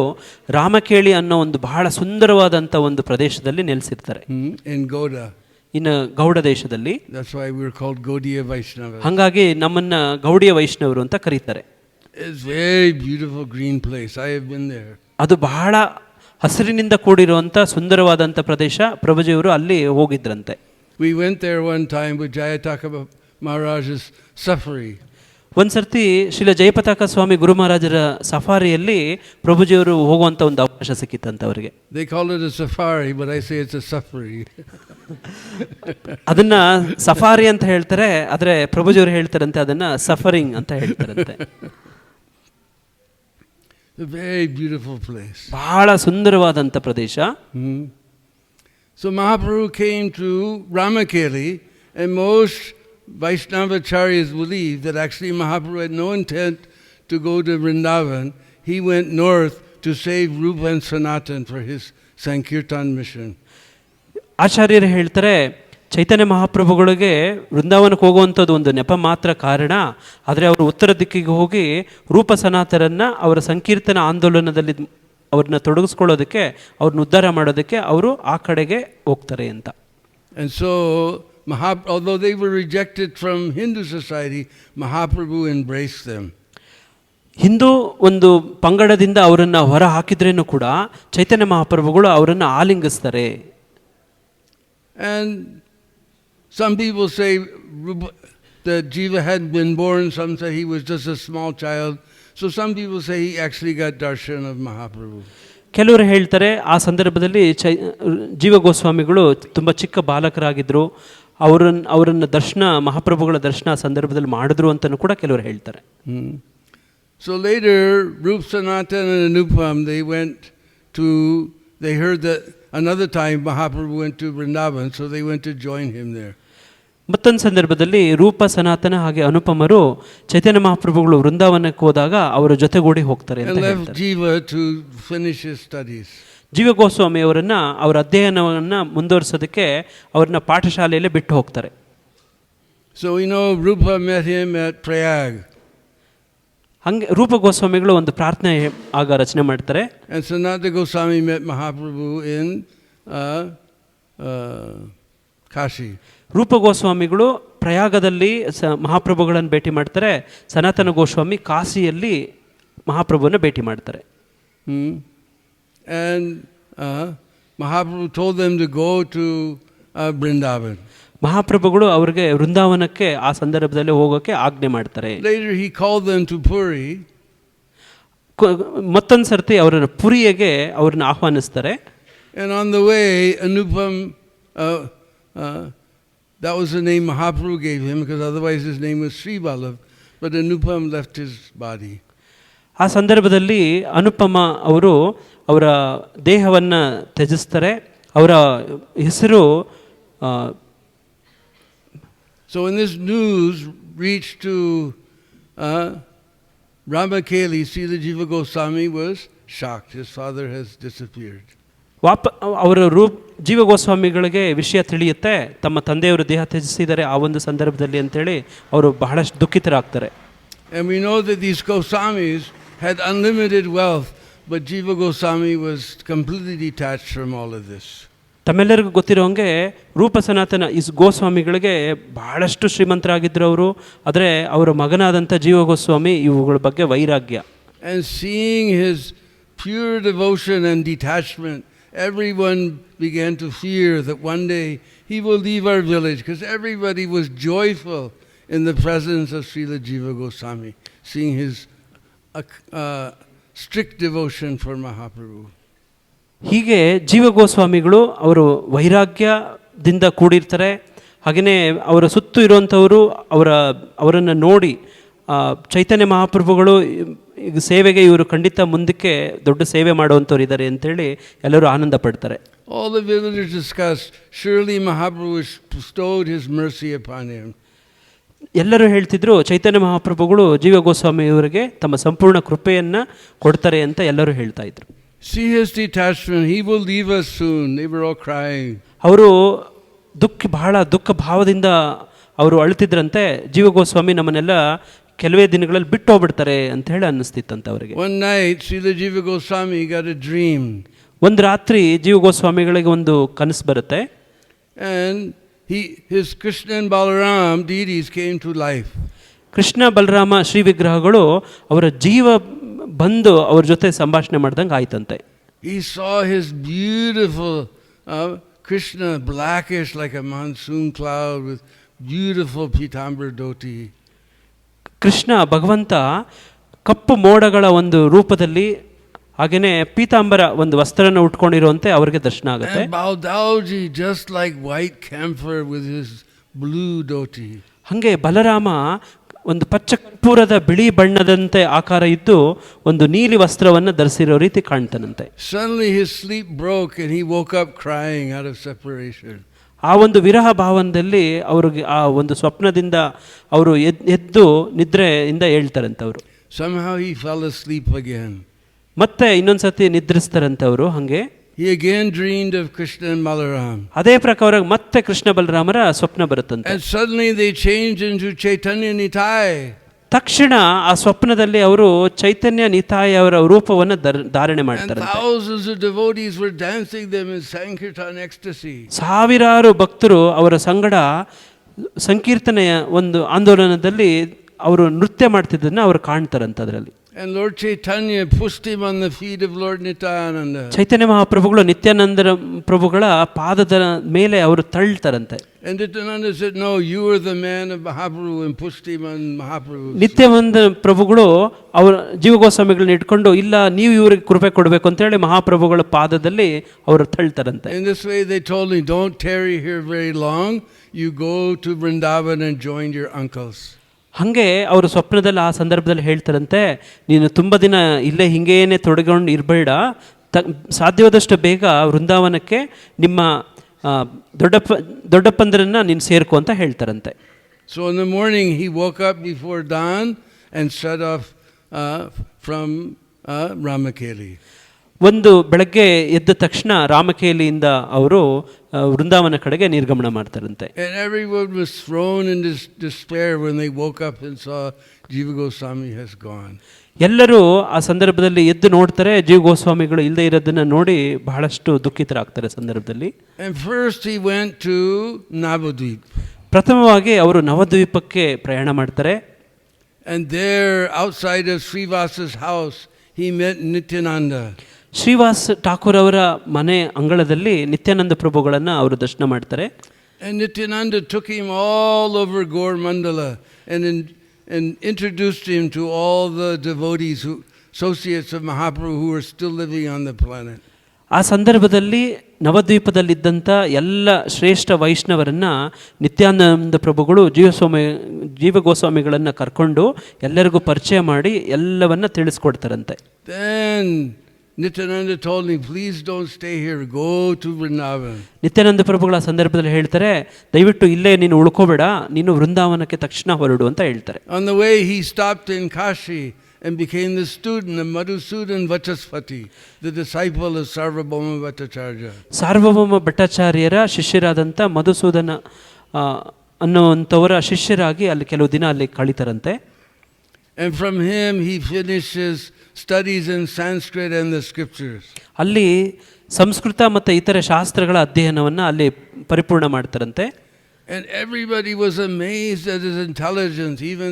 ರಾಮಕೇಳಿ ಅನ್ನೋ ಒಂದು ಬಹಳ ಸುಂದರವಾದಂಥ ಒಂದು ಪ್ರದೇಶದಲ್ಲಿ ನೆಲೆಸಿರ್ತಾರೆ. In Gauda. ಇನ್ನು ಗೌಡ ದೇಶದಲ್ಲಿ. That's why we are called Gaudiya Vaishnavas. ಹಾಗಾಗಿ ನಮ್ಮನ್ನ ಗೌಡಿಯ ವೈಷ್ಣವರು ಅಂತ ಕರೀತಾರೆ. It's very beautiful green place. I have been there. ಅದು ಬಹಳ ಹಸಿರಿನಿಂದ ಕೂಡಿರುವಂಥ ಸುಂದರವಾದಂಥ ಪ್ರದೇಶ. ಪ್ರಭುಜಿಯವರು ಅಲ್ಲಿ ಹೋಗಿದ್ರಂತೆ. We went there one time with Jayataka Maharaj's safari. ಒಂದು ಸರ್ತಿ ಶ್ರೀಲ ಜಯಪತಾಕ ಸ್ವಾಮಿ ಗುರು ಮಹಾರಾಜರ ಸಫಾರಿಯಲ್ಲಿ ಪ್ರಭುಜಿಯವರು ಹೋಗುವಂಥ ಒಂದು ಅವಕಾಶ ಸಿಕ್ಕಿತ್ತಂತ ಅವರಿಗೆ. They call it a safari, but I say it's a safari. ಅದನ್ನ ಸಫಾರಿ ಅಂತ ಹೇಳ್ತಾರೆ, ಆದರೆ ಪ್ರಭುಜಿಯವರು ಹೇಳ್ತಾರಂತೆ ಅದನ್ನ ಸಫರಿಂಗ್ ಅಂತ ಹೇಳ್ತಾರಂತೆ. A very beautiful place. ಬಹಳ ಸುಂದರವಾದಂಥ ಪ್ರದೇಶ. So Mahaprabhu came to Ramakeli, and most Vaishnavacharyas believe that actually Mahaprabhu had no intent to go to Vrindavan. He went north to save Rupa and Sanatana for his Sankirtan mission. ಆಚಾರ್ಯರು ಹೇಳ್ತಾರೆ ಚೈತನ್ಯ ಮಹಾಪ್ರಭುಗಳಿಗೆ ವೃಂದಾವನಕ್ಕೆ ಹೋಗುವಂಥದ್ದು ಒಂದು ನೆಪ ಮಾತ್ರ ಕಾರಣ, ಆದರೆ ಅವರು ಉತ್ತರ ದಿಕ್ಕಿಗೆ ಹೋಗಿ ರೂಪ ಸನಾತನರನ್ನು ಅವರ ಸಂಕೀರ್ತನ ಆಂದೋಲನದಲ್ಲಿ ಅವ್ರನ್ನ ತೊಡಗಿಸ್ಕೊಳ್ಳೋದಕ್ಕೆ, ಅವ್ರನ್ನ ಉದ್ಧಾರ ಮಾಡೋದಕ್ಕೆ ಅವರು ಆ ಕಡೆಗೆ ಹೋಗ್ತಾರೆ ಅಂತ. And so although they were rejected from Hindu society, Mahaprabhu embraced them. Hindu ಒಂದು ಪಂಗಡದಿಂದ ಅವರನ್ನು ಹೊರ ಹಾಕಿದ್ರೇನು ಕೂಡ ಚೈತನ್ಯ ಮಹಾಪ್ರಭುಗಳು ಅವರನ್ನು ಆಲಿಂಗಿಸ್ತಾರೆ. And some people say that Jiva hadn't been born, some say he was just a small child. So some people say he actually got darshan of Mahaprabhu. ಕೆಲವರು ಹೇಳ್ತಾರೆ ಆ ಸಂದರ್ಭದಲ್ಲಿ ಜೀವ ಗೋಸ್ವಾಮಿಗಳು ತುಂಬ ಚಿಕ್ಕ ಬಾಲಕರಾಗಿದ್ದರು, ಅವರನ್ನು ದರ್ಶನ ಮಹಾಪ್ರಭುಗಳ ದರ್ಶನ ಸಂದರ್ಭದಲ್ಲಿ ಮಾಡಿದ್ರು ಅಂತಲೂ ಕೂಡ ಕೆಲವರು ಹೇಳ್ತಾರೆ. So later Rup Sanatan and Anupam they heard that another time Mahaprabhu went to Vrindavan, so they went to join him there. ಮತ್ತೊಂದು ಸಂದರ್ಭದಲ್ಲಿ ರೂಪ ಸನಾತನ ಹಾಗೆ ಅನುಪಮರು ಚೈತನ್ಯ ಮಹಾಪ್ರಭುಗಳು ವೃಂದಾವನಕ್ಕೆ ಹೋದಾಗ ಅವರ ಜೊತೆಗೂಡಿ ಹೋಗ್ತಾರೆ ಅಂತ ಹೇಳ್ತಾರೆ. ಜೀವ ಗೋಸ್ವಾಮಿ ಅವರನ್ನ ಅವರ ಅಧ್ಯಯನವನ್ನ ಮುಂದುವರಿಸೋದಕ್ಕೆ ಅವ್ರನ್ನ ಪಾಠಶಾಲೆಯಲ್ಲಿ ಬಿಟ್ಟು ಹೋಗ್ತಾರೆ. So we know Rupa met him at Prayag. ಹಂಗೆ ರೂಪ ಗೋಸ್ವಾಮಿಗಳು ಒಂದು ಪ್ರಾರ್ಥನೆ ಆಗ ರಚನೆ ಮಾಡ್ತಾರೆ. And Sanatana Goswami met Mahaprabhu in Kashi. ರೂಪ ಗೋಸ್ವಾಮಿಗಳು ಪ್ರಯಾಗದಲ್ಲಿ ಮಹಾಪ್ರಭುಗಳನ್ನು ಭೇಟಿ ಮಾಡ್ತಾರೆ. ಸನಾತನ ಗೋಸ್ವಾಮಿ ಕಾಶಿಯಲ್ಲಿ ಮಹಾಪ್ರಭುವನ್ನ ಭೇಟಿ ಮಾಡ್ತಾರೆ. And Mahaprabhu told them to go to Vrindavan. ಮಹಾಪ್ರಭುಗಳು ಅವರಿಗೆ ವೃಂದಾವನಕ್ಕೆ ಆ ಸಂದರ್ಭದಲ್ಲಿ ಹೋಗೋಕೆ ಆಜ್ಞೆ ಮಾಡ್ತಾರೆ. Later he called them to Puri. ಮತ್ತೊಂದು ಸರ್ತಿ ಅವರನ್ನು ಪುರಿಯಗೆ ಅವ್ರನ್ನ ಆಹ್ವಾನಿಸ್ತಾರೆ. And on the way Anupam, that was the name Mahaprabhu gave him, because otherwise his name was Sri Vallabh, but Anupam left his body. ಆ ಸಂದರ್ಭದಲ್ಲಿ ಅನುಪಮ ಅವರು ಅವರ ದೇಹವನ್ನು ತ್ಯಜಿಸ್ತಾರೆ. ಅವರ ಹೆಸರು So when this news reached to Ramakeli, Srila Jiva Goswami was shocked. His father has disappeared. ಅವರ ಜೀವ ಗೋಸ್ವಾಮಿಗಳಿಗೆ ವಿಷಯ ತಿಳಿಯುತ್ತೆ, ತಮ್ಮ ತಂದೆಯವರು ದೇಹ ತ್ಯಜಿಸಿದ್ದಾರೆ ಆ ಒಂದು ಸಂದರ್ಭದಲ್ಲಿ ಅಂತೇಳಿ ಅವರು ಬಹಳಷ್ಟು ದುಃಖಿತರಾಗ್ತಾರೆ. And we know that these Goswamis had unlimited wealth, but Jiva Goswami was completely detached from all of this. ತಮ್ಮೆಲ್ಲರಿಗೂ ಗೊತ್ತಿರೋ ಹಂಗೆ ರೂಪ ಸನಾತನ ಗೋಸ್ವಾಮಿಗಳಿಗೆ ಬಹಳಷ್ಟು ಶ್ರೀಮಂತರಾಗಿದ್ದರು ಅವರು, ಆದರೆ ಅವರ ಮಗನಾದಂಥ ಜೀವ ಗೋಸ್ವಾಮಿ ಇವುಗಳ ಬಗ್ಗೆ ವೈರಾಗ್ಯ. And seeing his pure devotion and detachment, everyone began to fear that one day he will leave our village, because everybody was joyful in the presence of Srila Jiva Goswami, seeing his strict devotion for Mahaprabhu. ಹೀಗೆ ಜೀವ ಗೋಸ್ವಾಮಿಗಳು ಅವರು ವೈರಾಗ್ಯದಿಂದ ಕೂಡಿರ್ತಾರೆ. ಹಾಗೆಯೇ ಅವರ ಸುತ್ತು ಇರುವಂಥವರು ಅವರನ್ನು ನೋಡಿ ಚೈತನ್ಯ ಮಹಾಪ್ರಭುಗಳು ಈಗ ಸೇವೆಗೆ ಇವರು ಖಂಡಿತ ಮುಂದಕ್ಕೆ ದೊಡ್ಡ ಸೇವೆ ಮಾಡುವಂಥವ್ರು ಇದ್ದಾರೆ ಅಂತೇಳಿ ಎಲ್ಲರೂ ಆನಂದ ಪಡ್ತಾರೆ. All the villagers discussed, surely Mahaprabhu has bestowed his mercy upon him. ಎಲ್ಲರೂ ಹೇಳ್ತಿದ್ರು ಚೈತನ್ಯ ಮಹಾಪ್ರಭುಗಳು ಜೀವ ಗೋಸ್ವಾಮಿ ಅವರಿಗೆ ತಮ್ಮ ಸಂಪೂರ್ಣ ಕೃಪೆಯನ್ನು ಕೊಡ್ತಾರೆ ಅಂತ ಎಲ್ಲರೂ ಹೇಳ್ತಾ ಇದ್ರು. See his detachment, he will leave us soon. They were all crying. ಅವರು ಬಹಳ ದುಃಖ ಭಾವದಿಂದ ಅವರು ಅಳುತ್ತಿದ್ರಂತೆ, ಜೀವ ಗೋಸ್ವಾಮಿ ನಮ್ಮನ್ನೆಲ್ಲ ಕೆಲವೇ ದಿನಗಳಲ್ಲಿ ಬಿಟ್ಟು ಹೋಗ್ಬಿಡ್ತಾರೆ ಅಂತ ಹೇಳಿ ಅನ್ನಿಸ್ತಿತ್ತಂತೆ ಅವರಿಗೆ. One night Srila Jiva Goswami got a dream. ಒಂದು ರಾತ್ರಿ ಜೀವ ಗೋಸ್ವಾಮಿಗಳಿಗೆ ಒಂದು ಕನಸು ಬರುತ್ತೆ. And his Krishna and Balaram deities came to life. Krishna Balarama Shri ವಿಗ್ರಹಗಳು ಅವರ ಜೀವ ಬಂದು ಅವ್ರ ಜೊತೆ ಸಂಭಾಷಣೆ ಮಾಡ್ದಂಗೆ ಆಯ್ತಂತೆ. He saw his beautiful Krishna, blackish like a monsoon cloud with beautiful pitambar dhoti. Krishna ಭಗವಂತ ಕಪ್ಪು ಮೋಡಗಳ ಒಂದು ರೂಪದಲ್ಲಿ ಹಾಗೇನೆ ಪೀತಾಂಬರ ಒಂದು ವಸ್ತ್ರನ ಉಟ್ಕೊಂಡಿರುವಂತೆ ಅವರಿಗೆ ದರ್ಶನ ಆಗುತ್ತೆ. Baldauji just like white camphor with his blue dhoti. ಹಾಗೆ ಬಲರಾಮ ಒಂದು ಪಚ್ಚ ಕರ್ಪೂರದ ಬಿಳಿ ಬಣ್ಣದಂತೆ ಆಕಾರ ಇದ್ದು ಒಂದು ನೀಲಿ ವಸ್ತ್ರವನ್ನು ಧರಿಸಿರೋ ರೀತಿ ಕಾಣ್ತಾನಂತೆ. Suddenly his sleep broke and he woke up crying out of separation. ಆ ಒಂದು ವಿರಹ ಭಾವನದಲ್ಲಿ ಅವ್ರಿಗೆ ಆ ಒಂದು ಸ್ವಪ್ನದಿಂದ ಅವರು ಎದ್ದು ನಿದ್ರೆಯಿಂದ ಹೇಳ್ತಾರಂತೆ ಅವರು. Somehow he fell asleep again. ಮತ್ತೆ ಇನ್ನೊಂದು ಸತಿ ನಿದ್ರಿಸ್ತಾರಂತೆ ಅವರು. ಹಾಗೆ he again dreamed of Krishna and Balaram. ಅದೇ ಪ್ರಕಾರ ಮತ್ತೆ ಕೃಷ್ಣ ಬಲರಾಮರ ಸ್ವಪ್ನ ಬರುತ್ತಂತೆ. And suddenly they changed into Chaitanya Nitai. ತಕ್ಷಣ ಆ ಸ್ವಪ್ನದಲ್ಲಿ ಅವರು ಚೈತನ್ಯ ನಿತಾಯ ಅವರ ರೂಪವನ್ನು ಧಾರಣೆ ಮಾಡ್ತಾರೆ. Thousands of devotees were dancing them in Sankirtan ecstasy. ಸಾವಿರಾರು ಭಕ್ತರು ಅವರ ಸಂಗಡ ಸಂಕೀರ್ತನೆಯ ಒಂದು ಆಂದೋಲನದಲ್ಲಿ ಅವರು ನೃತ್ಯ ಮಾಡ್ತಿದ್ದನ್ನ ಅವರು ಕಾಣ್ತಾರಂತ ಅದರಲ್ಲಿ. And Lord Chaitanya pushed him on the feet of Lord Nityananda. ಚೈತನ್ಯ ಮಹಾಪ್ರಭುಗಳು ನಿತ್ಯಾನಂದರ ಪ್ರಭುಗಳ ಪಾದದ ಮೇಲೆ ಅವರು ತಳ್ಳ್ತಾರಂತೆ. And Nityananda said, no, you are the man of Mahaprabhu, and pushed him on Mahaprabhu. Nithyananda ಪ್ರಭುಗಳು ಅವರ ಜೀವಗೋಸ್ವಾಮಿಗಳನ್ನ ಇಟ್ಕೊಂಡು, ಇಲ್ಲ ನೀವು ಇವ್ರಿಗೆ ಕೃಪೆ ಕೊಡಬೇಕು ಅಂತ ಹೇಳಿ ಮಹಾಪ್ರಭುಗಳ ಪಾದದಲ್ಲಿ ಅವರು ತಳ್ಳ್ತಾರಂತೆ. In this way they told me, don't tarry here very long, you go to Vrindavan and join your uncles. ಹಾಗೆ ಅವರು ಸ್ವಪ್ನದಲ್ಲಿ ಆ ಸಂದರ್ಭದಲ್ಲಿ ಹೇಳ್ತಾರಂತೆ, ನೀನು ತುಂಬ ದಿನ ಇಲ್ಲೇ ಹಿಂಗೇನೆ ತೊಡಗೊಂಡು ಇರಬೇಡ, ಸಾಧ್ಯವಾದಷ್ಟು ಬೇಗ ವೃಂದಾವನಕ್ಕೆ ನಿಮ್ಮ ದೊಡ್ಡಪ್ಪಂದರನ್ನ ನೀನು ಸೇರ್ಕೊ ಅಂತ ಹೇಳ್ತಾರಂತೆ. So in the morning he woke up before dawn and set off from Ramakeli. ಒಂದು ಬೆಳಗ್ಗೆ ಎದ್ದ ತಕ್ಷಣ ರಾಮಕೇಲಿಯಿಂದ ಅವರು ವೃಂದಾವನ ಕಡೆಗೆ ನಿರ್ಗಮನ ಮಾಡ್ತಾರಂತೆ. And everyone was thrown in despair when they woke up and saw Jiva Goswami has gone. ಎಲ್ಲರೂ ಆ ಸಂದರ್ಭದಲ್ಲಿ ಎದ್ದು ನೋಡ್ತಾರೆ, ಜೀವ ಗೋಸ್ವಾಮಿಗಳು ಇಲ್ಲದೆ ಇರೋದನ್ನ ನೋಡಿ ಬಹಳಷ್ಟು ದುಃಖಿತರಾಗ್ತಾರೆ ಸಂದರ್ಭದಲ್ಲಿ. And first he went to Navadvip. ಪ್ರಥಮವಾಗಿ ಅವರು ನವದ್ವೀಪಕ್ಕೆ ಪ್ರಯಾಣ ಮಾಡ್ತಾರೆ. And there outside of Srivasa's house he met Nityananda. Srivas Thakur ಅವರ ಮನೆ ಅಂಗಳದಲ್ಲಿ ನಿತ್ಯಾನಂದ ಪ್ರಭುಗಳನ್ನು ಅವರು ದರ್ಶನ ಮಾಡ್ತಾರೆ. And Nityananda took him all over Gaur Mandala and introduced him to all the devotees, associates of Mahaprabhu who were still living on the planet. ಆ ಸಂದರ್ಭದಲ್ಲಿ ನವದ್ವೀಪದಲ್ಲಿದ್ದಂಥ ಎಲ್ಲ ಶ್ರೇಷ್ಠ ವೈಷ್ಣವರನ್ನು ನಿತ್ಯಾನಂದ ಪ್ರಭುಗಳು ಜೀವ ಗೋಸ್ವಾಮಿಗಳನ್ನು ಕರ್ಕೊಂಡು ಎಲ್ಲರಿಗೂ ಪರಿಚಯ ಮಾಡಿ ಎಲ್ಲವನ್ನ ತಿಳಿಸ್ಕೊಡ್ತಾರಂತೆ. Then Nityananda told me, please don't stay here, go to Vrindavan. Nithyananda ಪ್ರಭುಗಳ ಸಂದರ್ಭದಲ್ಲಿ ಹೇಳ್ತಾರೆ, ದಯವಿಟ್ಟು ಇಲ್ಲೇ ನೀನು ಉಳ್ಕೋಬೇಡ, ನೀನು ವೃಂದಾವನಕ್ಕೆ ತಕ್ಷಣ ಹೊರಡು ಅಂತ ಹೇಳ್ತಾರೆ. On the way he stopped in Kashi and became the student of Madhusudan Vachaspati, the disciple of Sarvabhauma Bhattacharya. ಸಾರ್ವಭೌಮ ಭಟ್ಟಾಚಾರ್ಯರ ಶಿಷ್ಯರಾದಂಥ ಮಧುಸೂದನ ಅನ್ನುವಂಥವರ ಶಿಷ್ಯರಾಗಿ ಅಲ್ಲಿ ಕೆಲವು ದಿನ ಅಲ್ಲಿ ಕಳೀತಾರಂತೆ. And from him he finishes studies in Sanskrit and the scriptures. ಅಲ್ಲಿ ಸಂಸ್ಕೃತ ಮತ್ತು ಇತರೆ ಶಾಸ್ತ್ರಗಳ ಅಧ್ಯಯನವನ್ನು ಅಲ್ಲಿ ಪರಿಪೂರ್ಣ ಮಾಡ್ತಾರಂತೆ. And everybody was amazed at his intelligence. Even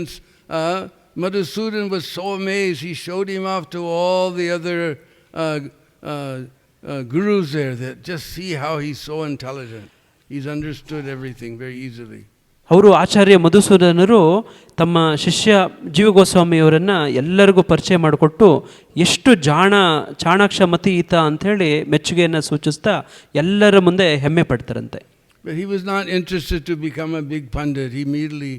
Madhusudan was so amazed, he showed him off to all the other gurus there, that just see how he's so intelligent. He's understood everything very easily. ಅವರು ಆಚಾರ್ಯ ಮಧುಸೂದನರು ತಮ್ಮ ಶಿಷ್ಯ ಜೀವ ಗೋಸ್ವಾಮಿಯವರನ್ನು ಎಲ್ಲರಿಗೂ ಪರಿಚಯ ಮಾಡಿಕೊಟ್ಟು ಎಷ್ಟು ಚಾಣಾಕ್ಷ ಮತಿ ಈತ ಅಂಥೇಳಿ ಮೆಚ್ಚುಗೆಯನ್ನು ಸೂಚಿಸ್ತಾ ಎಲ್ಲರ ಮುಂದೆ ಹೆಮ್ಮೆ ಪಡ್ತಾರಂತೆ. But he was not interested to become a big pandit. He immediately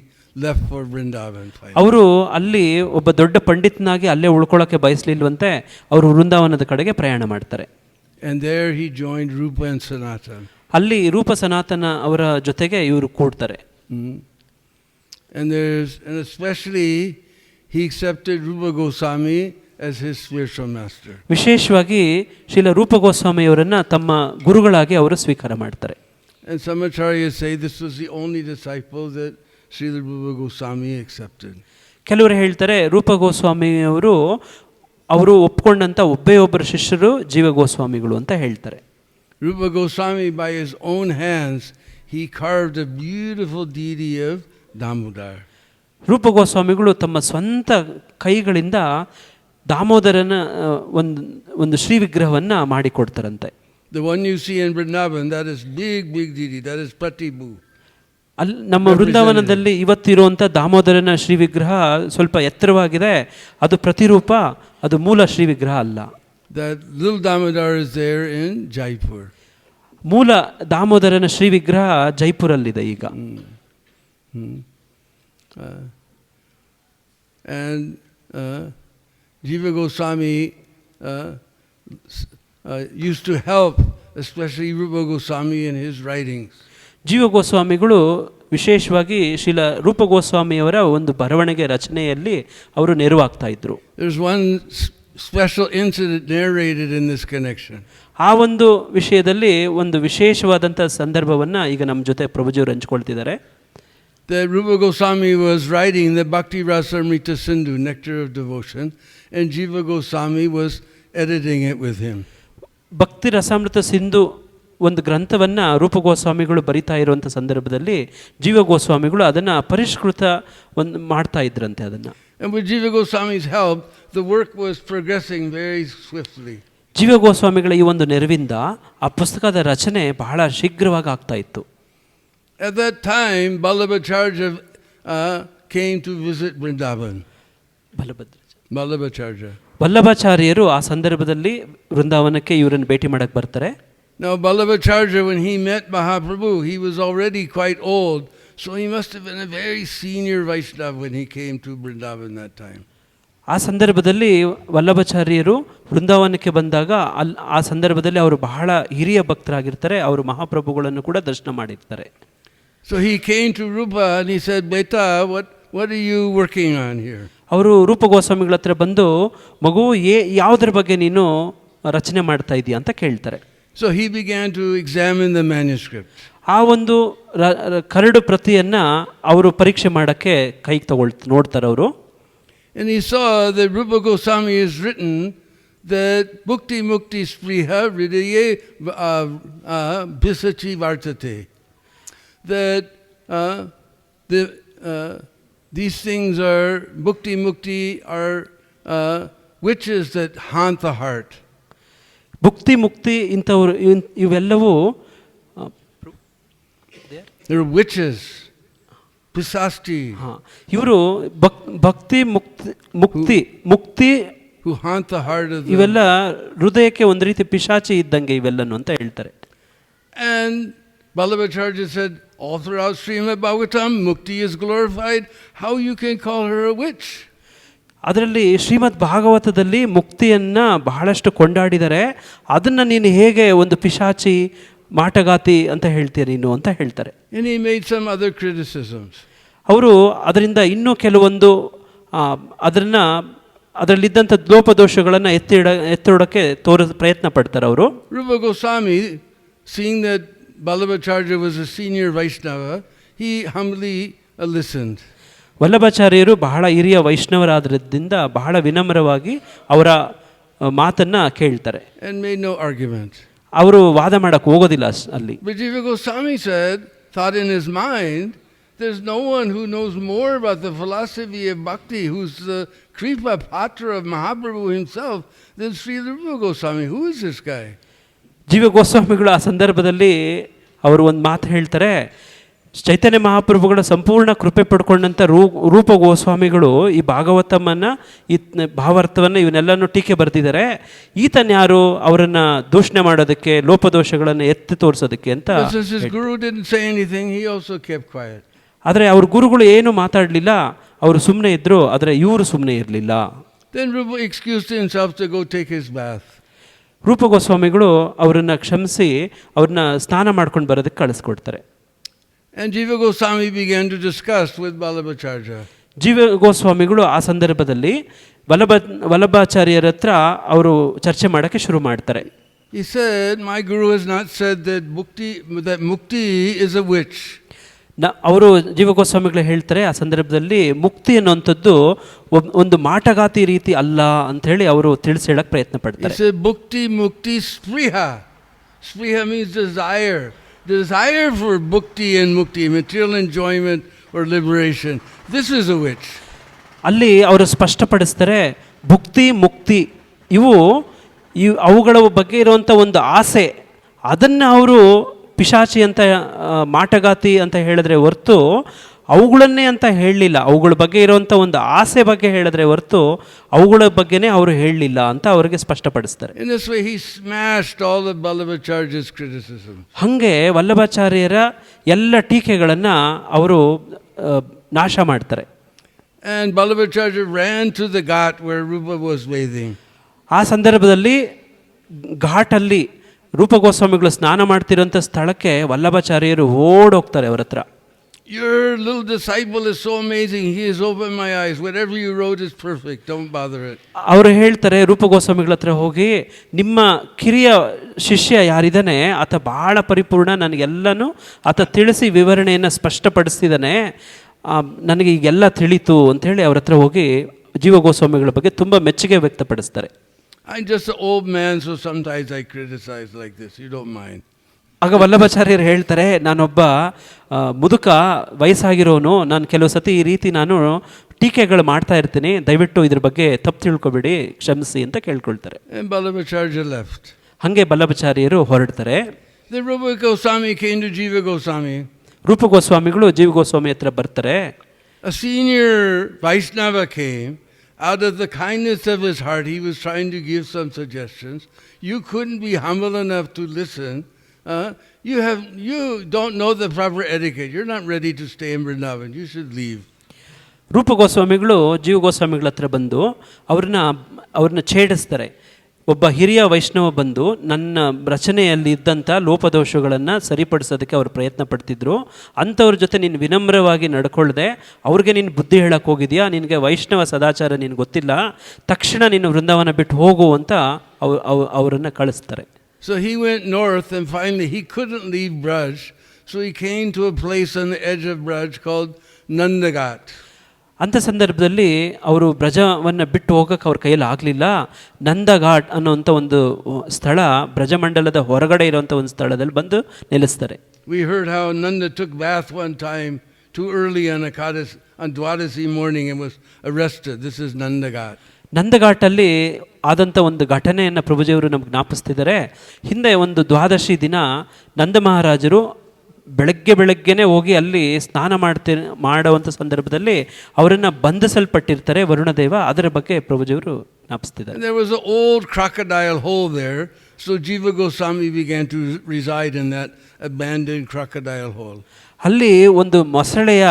left for Vrindavan. ಅವರು ಅಲ್ಲಿ ಒಬ್ಬ ದೊಡ್ಡ ಪಂಡಿತನಾಗಿ ಅಲ್ಲೇ ಉಳ್ಕೊಳ್ಳೋಕ್ಕೆ ಬಯಸಲಿಲ್ವಂತೆ, ಅವರು ವೃಂದಾವನದ ಕಡೆಗೆ ಪ್ರಯಾಣ ಮಾಡ್ತಾರೆ. And there he joined Rupa and Sanatana. ಅಲ್ಲಿ ರೂಪ ಸನಾತನ ಅವರ ಜೊತೆಗೆ ಇವರು ಕೂಡ್ತಾರೆ. And especially he accepted Rupa Goswami as his spiritual master. ವಿಶೇಷವಾಗಿ ಶ್ರೀಲ ರೂಪ ಗೋಸ್ವಾಮಿಯವರನ್ನ ತಮ್ಮ ಗುರುಗಳಾಗಿ ಅವರು ಸ್ವೀಕಾರ ಮಾಡ್ತಾರೆ. And some acharyas say this was the only disciple that Srila Rupa Goswami accepted. ಕೆಲವರು ಹೇಳ್ತಾರೆ ರೂಪ ಗೋಸ್ವಾಮಿಯವರು ಅವರು ಒಪ್ಕೊಂಡಂತ ಒಬ್ಬೇ ಒಬ್ಬರ ಶಿಷ್ಯರು ಜೀವ ಗೋಸ್ವಾಮಿಗಳು ಅಂತ ಹೇಳ್ತಾರೆ. Rupa Goswami by his own hands he carved a beautiful deity of Damodar. ರೂಪ ಗೋಸ್ವಾಮಿಗಳು ತಮ್ಮ ಸ್ವಂತ ಕೈಗಳಿಂದ ದಾಮೋದರನ ಒಂದು Shri ವಿಗ್ರಹವನ್ನ ಮಾಡಿಕೊಡ್ತಾರಂತೆ. The one you see in Vrindavan, that is big deity, that is Pratibhu. ಅಲ್ಲಿ ನಮ್ಮ ವೃಂದಾವನದಲ್ಲಿ ಇವತ್ತಿರುವಂಥ ದಾಮೋದರನ ಶ್ರೀ ವಿಗ್ರಹ ಸ್ವಲ್ಪ ಎತ್ತರವಾಗಿದೆ, ಅದು ಪ್ರತಿರೂಪ, ಅದು ಮೂಲ ಶ್ರೀ ವಿಗ್ರಹ ಅಲ್ಲ. That little Damodar is there in Jaipur. ಮೂಲ ದಾಮೋದರನ ಶ್ರೀ ವಿಗ್ರಹ ಜೈಪುರಲ್ಲಿದೆ ಈಗ. And Jiva Goswami used to help, especially Rupa Goswami in his writings. ಜೀವ ಗೋಸ್ವಾಮಿಗಳು ವಿಶೇಷವಾಗಿ ಶ್ರೀಲ ರೂಪ ಗೋಸ್ವಾಮಿಯವರ ಒಂದು ಬರವಣಿಗೆ ರಚನೆಯಲ್ಲಿ ಅವರು ನೆರವಾಗ್ತಾ ಇದ್ರು. There's one special incident narrated in this connection. ಆ ಒಂದು ವಿಷಯದಲ್ಲಿ ಒಂದು ವಿಶೇಷವಾದಂಥ ಸಂದರ್ಭವನ್ನು ಈಗ ನಮ್ಮ ಜೊತೆ ಪ್ರಭುಜಿಯವರು ಹಂಚ್ಕೊಳ್ತಿದ್ದಾರೆ. That Rupa Goswami was writing the Bhakti Rasamrita Sindhu, Nectar of Devotion, and Jiva Goswami was editing it with him. ಭಕ್ತಿ ರಸಾಮೃತ ಸಿಂಧು ಒಂದು ಗ್ರಂಥವನ್ನು ರೂಪ ಗೋಸ್ವಾಮಿಗಳು ಬರಿತಾ ಇರುವಂಥ ಸಂದರ್ಭದಲ್ಲಿ ಜೀವ ಗೋಸ್ವಾಮಿಗಳು ಅದನ್ನು ಪರಿಷ್ಕೃತ ಮಾಡ್ತಾ ಇದ್ರಂತೆ ಅದನ್ನು. And with Jiva Goswami's help, the work was progressing very swiftly. ಜೀವ ಗೋಸ್ವಾಮಿಗಳ ಈ ಒಂದು ನೆರವಿಂದ ಆ ಪುಸ್ತಕದ ರಚನೆ ಬಹಳ ಶೀಘ್ರವಾಗಿ ಆಗ್ತಾ ಇತ್ತು. At that time, Vallabhacharya came to visit Vrindavan. Vallabhacharya. ವಲ್ಲಭಾಚಾರ್ಯರು ಆ ಸಂದರ್ಭದಲ್ಲಿ ವೃಂದಾವನಕ್ಕೆ ಇವರನ್ನು ಭೇಟಿ ಮಾಡಕ್ಕೆ ಬರ್ತಾರೆ. Now Vallabhacharya, when he met Mahaprabhu, he was already quite old, so he must have been a very senior Vaishnava when he came to Vrindavan that time. ಆ ಸಂದರ್ಭದಲ್ಲಿ ವಲ್ಲಭಾಚಾರ್ಯರು ವೃಂದಾವನಕ್ಕೆ ಬಂದಾಗ ಆ ಸಂದರ್ಭದಲ್ಲಿ ಅವರು ಬಹಳ ಹಿರಿಯ ಭಕ್ತರಾಗಿರ್ತಾರೆ. ಅವರು ಮಹಾಪ್ರಭುಗಳನ್ನು ಕೂಡ ದರ್ಶನ ಮಾಡಿರ್ತಾರೆ. So he came to Rupa and he said, "Beta, what are you working on here?" ಅವರು ರೂಪ ಗೋಸ್ವಾಮಿಗಳ ಹತ್ರ ಬಂದು, ಮಗು ಯಾವುದ್ರ ಬಗ್ಗೆ ನೀನು ರಚನೆ ಮಾಡ್ತಾ ಇದೀಯ ಅಂತ ಕೇಳ್ತಾರೆ. So he began to examine the manuscript. ಆ ಒಂದು ಕರಡು ಪ್ರತಿಯನ್ನ ಅವರು ಪರೀಕ್ಷೆ ಮಾಡಕ್ಕೆ ಕೈಗೆ ನೋಡ್ತಾರೆ ಅವರು. And he saw that Rupa Goswami has written that Bhukti Mukti Spriha Hridaye Bisachi Vartate. That these things are, Bhukti Mukti are witches that haunt the heart. ಭುಕ್ತಿ ಮುಕ್ತಿ ಇಂಥವ್ರು ಇವೆಲ್ಲವೂ They're witches, pisasti. ಇವರು ಭಕ್ತಿ ಮುಕ್ತಿ who haunt the heart of ಇವೆಲ್ಲ ಹೃದಯಕ್ಕೆ ಒಂದು ರೀತಿ ಪಿಶಾಚಿ ಇದ್ದಂಗೆ ಇವೆಲ್ಲನು ಅಂತ ಹೇಳ್ತಾರೆ. And Vallabhacharya said, all throughout Srimad Bhagavatam, Mukti is glorified. How you can call her a witch? ಅದರಲ್ಲಿ ಶ್ರೀಮದ್ ಭಾಗವತದಲ್ಲಿ ಮುಕ್ತಿಯನ್ನ ಬಹಳಷ್ಟು ಕೊಂಡಾಡಿದರೆ, ಅದನ್ನ ನೀನು ಹೇಗೆ ಒಂದು ಪಿಶಾಚಿ ಮಾಟಗಾತಿ ಅಂತ ಹೇಳ್ತೀಯ ನೀನು ಅಂತ ಹೇಳ್ತಾರೆ. And he made some other criticisms. ಅವರು ಅದರಿಂದ ಇನ್ನೂ ಕೆಲವೊಂದು ಅದರಲ್ಲಿದ್ದಂಥ ಲೋಪದೋಷಗಳನ್ನು ಎತ್ತಿಡೋಕ್ಕೆ ಪ್ರಯತ್ನ ಪಡ್ತಾರೆ ಅವರು. Rupa Goswami, seeing that Vallabhacharya was a senior Vaishnava, he humbly listened. ವಲ್ಲಭಾಚಾರ್ಯರು ಬಹಳ ಹಿರಿಯ ವೈಷ್ಣವರಾದ್ರಿಂದ ಬಹಳ ವಿನಮ್ರವಾಗಿ ಅವರ ಮಾತನ್ನ ಕೇಳ್ತಾರೆ. And made no argument. ಅವರು ವಾದ ಮಾಡಕ್ಕೆ ಹೋಗೋದಿಲ್ಲ ಅಲ್ಲಿ. But Jiva Goswami thought in his mind, there's no one who knows more about the philosophy of bhakti, who's the Kripa Patra of Mahaprabhu himself, than Sri Rupa Goswami. Who is this guy? ಜೀವ ಗೋಸ್ವಾಮಿಗಳು ಆ ಸಂದರ್ಭದಲ್ಲಿ ಅವರು ಒಂದು ಮಾತು ಹೇಳ್ತಾರೆ, ಚೈತನ್ಯ ಮಹಾಪ್ರಭುಗಳ ಸಂಪೂರ್ಣ ಕೃಪೆ ಪಡ್ಕೊಂಡಂಥ ರೂಪ ಗೋಸ್ವಾಮಿಗಳು ಈ ಭಾಗವತಮನ್ನ ಈ ಭಾವಾರ್ಥವನ್ನು ಇವನ್ನೆಲ್ಲನೂ ಟೀಕೆ ಬರೆದಿದ್ದಾರೆ, ಈತನ್ಯಾರು ಅವರನ್ನು ದೂಷಣೆ ಮಾಡೋದಕ್ಕೆ, ಲೋಪದೋಷಗಳನ್ನು ಎತ್ತಿ ತೋರಿಸೋದಕ್ಕೆ ಅಂತ. ಆದರೆ ಅವ್ರ ಗುರುಗಳು ಏನು ಮಾತಾಡಲಿಲ್ಲ, ಅವರು ಸುಮ್ಮನೆ ಇದ್ರು, ಆದರೆ ಇವರು ಸುಮ್ಮನೆ ಇರಲಿಲ್ಲ. ರೂಪ ಗೋಸ್ವಾಮಿಗಳು ಅವರನ್ನು ಕ್ಷಮಿಸಿ ಅವ್ರನ್ನ ಸ್ನಾನ ಮಾಡ್ಕೊಂಡು ಬರೋದಕ್ಕೆ ಕಳಿಸ್ಕೊಡ್ತಾರೆ. And Jiva Goswami began to discuss with Vallabhacharya. ಜೀವ ಗೋಸ್ವಾಮಿಗಳು ಆ ಸಂದರ್ಭದಲ್ಲಿ ವಲ್ಲಭಾಚಾರ್ಯರ ಹತ್ರ ಅವರು ಚರ್ಚೆ ಮಾಡೋಕ್ಕೆ ಶುರು ಮಾಡ್ತಾರೆ. He said, my guru has not said that mukti is a witch. ಅವರು ಜೀವ ಗೋಸ್ವಾಮಿಗಳು ಹೇಳ್ತಾರೆ ಆ ಸಂದರ್ಭದಲ್ಲಿ ಮುಕ್ತಿ ಅನ್ನುವಂಥದ್ದು ಒಂದು ಮಾಟಗಾತಿ ರೀತಿ ಅಲ್ಲ ಅಂತ ಹೇಳಿ ಅವರು ತಿಳಿಸಿ ಹೇಳಕ್ಕೆ ಪ್ರಯತ್ನ ಪಡ್ತಾರೆ. He said bhukti mukti spriha. Spriha means desire for bhukti and mukti, material enjoyment or liberation. This is a witch. ಅಲ್ಲಿ ಅವರು ಸ್ಪಷ್ಟಪಡಿಸ್ತಾರೆ, ಭುಕ್ತಿ ಮುಕ್ತಿ ಅವುಗಳ ಬಗ್ಗೆ ಇರುವಂಥ ಒಂದು ಆಸೆ, ಅದನ್ನು ಅವರು ಪಿಶಾಚಿ ಅಂತ ಮಾಟಗಾತಿ ಅಂತ ಹೇಳಿದ್ರೆ ಹೊರತು ಅವುಗಳನ್ನೇ ಅಂತ ಹೇಳಲಿಲ್ಲ. ಅವುಗಳ ಬಗ್ಗೆ ಇರುವಂಥ ಒಂದು ಆಸೆ ಬಗ್ಗೆ ಹೇಳಿದ್ರೆ ಹೊರತು ಅವುಗಳ ಬಗ್ಗೆನೇ ಅವರು ಹೇಳಲಿಲ್ಲ ಅಂತ ಅವರಿಗೆ ಸ್ಪಷ್ಟಪಡಿಸ್ತಾರೆ. In this way he smashed all of Vallabhacharya's criticism. ಹಾಗೆ ವಲ್ಲಭಾಚಾರ್ಯರ ಎಲ್ಲ ಟೀಕೆಗಳನ್ನು ಅವರು ನಾಶ ಮಾಡ್ತಾರೆ. And Vallabhacharya ran to the ghat where Rupa was bathing. ಆ ಸಂದರ್ಭದಲ್ಲಿ ಘಾಟಲ್ಲಿ ರೂಪ ಗೋಸ್ವಾಮಿಗಳು ಸ್ನಾನ ಮಾಡ್ತಿರೋಂಥ ಸ್ಥಳಕ್ಕೆ ವಲ್ಲಭಾಚಾರ್ಯರು ಓಡೋಗ್ತಾರೆ ಅವರ ಹತ್ರ. Your little disciple is so amazing. He has opened my eyes. Whatever you wrote is perfect. Don't bother it. ಅವರು ಹೇಳ್ತಾರೆ ರೂಪ ಗೋಸ್ವಾಮಿಗಳ ಹತ್ರ ಹೋಗಿ, ನಿಮ್ಮ ಕಿರಿಯ ಶಿಷ್ಯ ಯಾರಿದ್ದಾನೆ ಆತ ಬಹಳ ಪರಿಪೂರ್ಣ, ನನಗೆಲ್ಲನೂ ಆತ ತಿಳಿಸಿ ವಿವರಣೆಯನ್ನು ಸ್ಪಷ್ಟಪಡಿಸ್ತಿದ್ದಾನೆ, ನನಗೆ ಈಗೆಲ್ಲ ತಿಳಿತು ಅಂಥೇಳಿ ಅವ್ರ ಹತ್ರ ಹೋಗಿ ಜೀವ ಗೋಸ್ವಾಮಿಗಳ ಬಗ್ಗೆ ತುಂಬ ಮೆಚ್ಚುಗೆ ವ್ಯಕ್ತಪಡಿಸ್ತಾರೆ. I'm just an old man, so sometimes I criticize like this. You don't mind. ಆಗ ವಲ್ಲಭಾಚಾರ್ಯರು ಹೇಳ್ತಾರೆ, ನಾನೊಬ್ಬ ಮುದುಕ, ವಯಸ್ಸಾಗಿರೋನು, ನಾನು ಕೆಲವು ಸತಿ ಈ ರೀತಿ ನಾನು ಟೀಕೆಗಳು ಮಾಡ್ತಾ ಇರ್ತೀನಿ, ದಯವಿಟ್ಟು ಇದ್ರ ಬಗ್ಗೆ ತಪ್ಪು ತಿಳ್ಕೊಬೇಡಿ, ಕ್ಷಮಿಸಿ ಅಂತ ಕೇಳ್ಕೊಳ್ತಾರೆ. And Vallabhacharya left. ಹಾಗೆ ಬಲ್ಲಭಾಚಾರ್ಯರು ಹೊರಡ್ತಾರೆ. The Rupa Goswami came to Jiva Goswami. ರೂಪ ಗೋಸ್ವಾಮಿಗಳು ಜೀವ ಗೋಸ್ವಾಮಿ ಹತ್ರ ಬರ್ತಾರೆ. A senior Vaishnava came. Out of the kindness of his heart, he was trying to give some suggestions. You couldn't be humble enough to listen. You don't know the proper etiquette. You're not ready to stay in Vrindavan. You should leave. ರೂಪ ಗೋಸ್ವಾಮಿಗಳು ಜೀವ ಗೋಸ್ವಾಮಿಗಳ ಹತ್ರ ಬಂದು ಅವ್ರನ್ನ ಛೇಡಿಸ್ತಾರೆ. ಒಬ್ಬ ಹಿರಿಯ ವೈಷ್ಣವ ಬಂದು ನನ್ನ ರಚನೆಯಲ್ಲಿ ಇದ್ದಂಥ ಲೋಪದೋಷಗಳನ್ನು ಸರಿಪಡಿಸೋದಕ್ಕೆ ಅವರು ಪ್ರಯತ್ನ ಪಡ್ತಿದ್ರು. ಅಂಥವ್ರ ಜೊತೆ ನೀನು ವಿನಮ್ರವಾಗಿ ನಡ್ಕೊಳ್ದೆ ಅವ್ರಿಗೆ ನೀನು ಬುದ್ಧಿ ಹೇಳಕ್ಕೆ ಹೋಗಿದೆಯಾ, ನಿನಗೆ ವೈಷ್ಣವ ಸದಾಚಾರ ನಿನಗೆ ಗೊತ್ತಿಲ್ಲ, ತಕ್ಷಣ ನೀನು ವೃಂದಾವನ ಬಿಟ್ಟು ಹೋಗು ಅಂತ ಅವರನ್ನು ಕಳಿಸ್ತಾರೆ. So he went north and finally he couldn't leave Braj. So he came to a place on the edge of Braj called Nandaghat. ಅಂಥ ಸಂದರ್ಭದಲ್ಲಿ ಅವರು ಬ್ರಜವನ್ನು ಬಿಟ್ಟು ಹೋಗೋಕ್ಕೆ ಅವ್ರ ಕೈಯಲ್ಲಿ ಆಗಲಿಲ್ಲ. ನಂದಘಾಟ್ ಅನ್ನೋಂಥ ಒಂದು ಸ್ಥಳ ಬ್ರಜಮಂಡಲದ ಹೊರಗಡೆ ಇರುವಂಥ ಒಂದು ಸ್ಥಳದಲ್ಲಿ ಬಂದು ನೆಲೆಸ್ತಾರೆ. We heard how Nanda took bath one time too early on Dwadasi morning and was arrested. This is Nandaghat. ನಂದಘಾಟಲ್ಲಿ ಆದಂಥ ಒಂದು ಘಟನೆಯನ್ನು ಪ್ರಭುಜಿಯವರು ನಮ್ಗೆ ಜ್ಞಾಪಿಸ್ತಿದ್ದಾರೆ. ಹಿಂದೆ ಒಂದು ದ್ವಾದಶಿ ದಿನ ನಂದ ಮಹಾರಾಜರು ಬೆಳಗ್ಗೆನೇ ಹೋಗಿ ಅಲ್ಲಿ ಸ್ನಾನ ಮಾಡುವಂಥ ಸಂದರ್ಭದಲ್ಲಿ ಅವರನ್ನು ಬಂಧಿಸಲ್ಪಟ್ಟಿರ್ತಾರೆ ವರುಣದೇವ. ಅದರ ಬಗ್ಗೆ ಪ್ರಭುಜಿಯವರು ಜ್ಞಾಪಿಸ್ತಿದ್ದಾರೆ. There was an old crocodile hole there, so Jiva Goswami began to reside in that abandoned crocodile hole. ಅಲ್ಲಿ ಒಂದು ಮೊಸಳೆಯ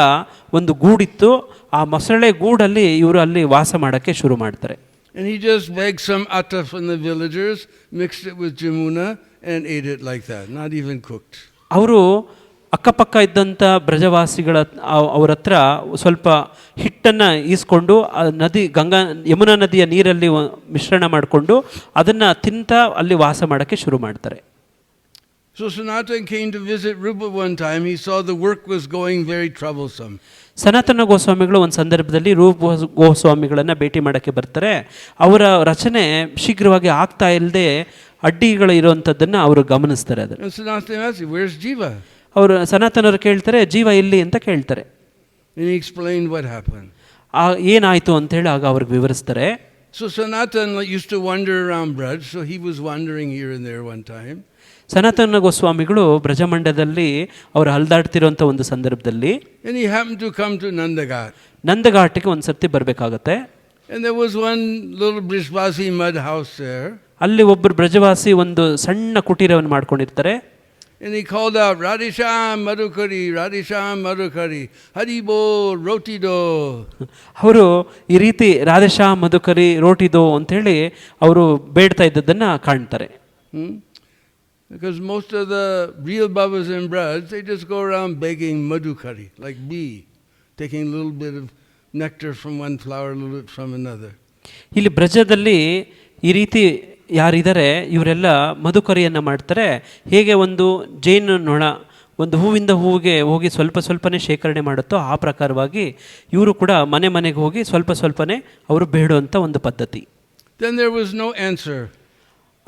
ಒಂದು ಗೂಡಿತ್ತು. ಆ ಮೊಸಳೆ ಗೂಡಲ್ಲಿ ಇವರು ಅಲ್ಲಿ ವಾಸ ಮಾಡೋಕ್ಕೆ ಶುರು ಮಾಡ್ತಾರೆ. And he just begged some atta from the villagers, mixed it with jamuna and ate it like that, not even cooked. ಅವರು ಅಕ್ಕಪಕ್ಕ ಇದ್ದಂಥ ಬ್ರಜವಾಸಿಗಳ ಅವ್ರ ಹತ್ರ ಸ್ವಲ್ಪ ಹಿಟ್ಟನ್ನು ಈಸ್ಕೊಂಡು ಯಮುನಾ ನದಿಯ ನೀರಲ್ಲಿ ಮಿಶ್ರಣ ಮಾಡಿಕೊಂಡು ಅದನ್ನು ತಿಂತಾ ಅಲ್ಲಿ ವಾಸ ಮಾಡೋಕ್ಕೆ ಶುರು ಮಾಡ್ತಾರೆ. So Sanatana came to visit Rupa one time. He saw the work was going very troublesome. ಸನಾತನ ಗೋಸ್ವಾಮಿಗಳು ಒಂದು ಸಂದರ್ಭದಲ್ಲಿ ರೂಪ ಗೋಸ್ವಾಮಿಗಳನ್ನು ಭೇಟಿ ಮಾಡೋಕ್ಕೆ ಬರ್ತಾರೆ. ಅವರ ರಚನೆ ಶೀಘ್ರವಾಗಿ ಆಗ್ತಾ ಇಲ್ಲದೆ ಅಡ್ಡಿಗಳು ಇರುವಂಥದ್ದನ್ನು ಅವರು ಗಮನಿಸ್ತಾರೆ. ಅದನ್ನು Sanatana asked, "Where's Jiva?" ಅವರು ಸನಾತನರು ಕೇಳ್ತಾರೆ, ಜೀವ ಎಲ್ಲಿ ಅಂತ ಕೇಳ್ತಾರೆ. And he explained what happened. ಏನಾಯಿತು ಅಂತೇಳಿ ಆಗ ಅವ್ರಿಗೆ ವಿವರಿಸ್ತಾರೆ. So Sanatana used to wander around Braj, so he was wandering here and there one time. ಸನಾತನ ಗೋಸ್ವಾಮಿಗಳು ಬ್ರಜಮಂಡಲದಲ್ಲಿ ಅವರು ಹಲ್ದಾಡ್ತಿರುವಂಥ ಒಂದು ಸಂದರ್ಭದಲ್ಲಿ And he happened to come to Nandaghat. ನಂದಘಾಟಿಗೆ ಒಂದು ಸರ್ತಿ ಬರಬೇಕಾಗತ್ತೆ. And there was one little Brishvasi mud house there. ಅಲ್ಲಿ ಒಬ್ಬರು ಬ್ರಜವಾಸಿ ಒಂದು ಸಣ್ಣ ಕುಟೀರವನ್ನು ಮಾಡ್ಕೊಂಡಿರ್ತಾರೆ. And he called out, "Radhisham Madhukari, Radhisham Madhukari, Haribo Rotido." ಅವರು ಈ ರೀತಿ ರಾಧೇಶಾ ಮಧುಕರಿ ರೋಟಿದೋ ಅಂಥೇಳಿ ಅವರು ಬೇಡ್ತಾ ಇದ್ದದ್ದನ್ನು ಕಾಣ್ತಾರೆ. Because most of the real babas in Braj, they just go around begging madhukari, like bee, taking a little bit of nectar from one flower, a little bit from another. ಇಲ್ಲಿ ಬ್ರಜದಲ್ಲಿ ಈ ರೀತಿ ಯಾರಿದ್ದಾರೆ ಇವರೆಲ್ಲ ಮಧುಕರಿಯನ್ನು ಮಾಡ್ತಾರೆ. ಹೇಗೆ ಒಂದು ಜೇನು ನೊಣ ಒಂದು ಹೂವಿಂದ ಹೂವಿಗೆ ಹೋಗಿ ಸ್ವಲ್ಪನೇ ಶೇಖರಣೆ ಮಾಡುತ್ತೋ ಆ ಪ್ರಕಾರವಾಗಿ ಇವರು ಕೂಡ ಮನೆಗೆ ಹೋಗಿ ಸ್ವಲ್ಪನೇ ಅವರು ಬೇಡುವಂಥ ಒಂದು ಪದ್ಧತಿ. Then there was no answer.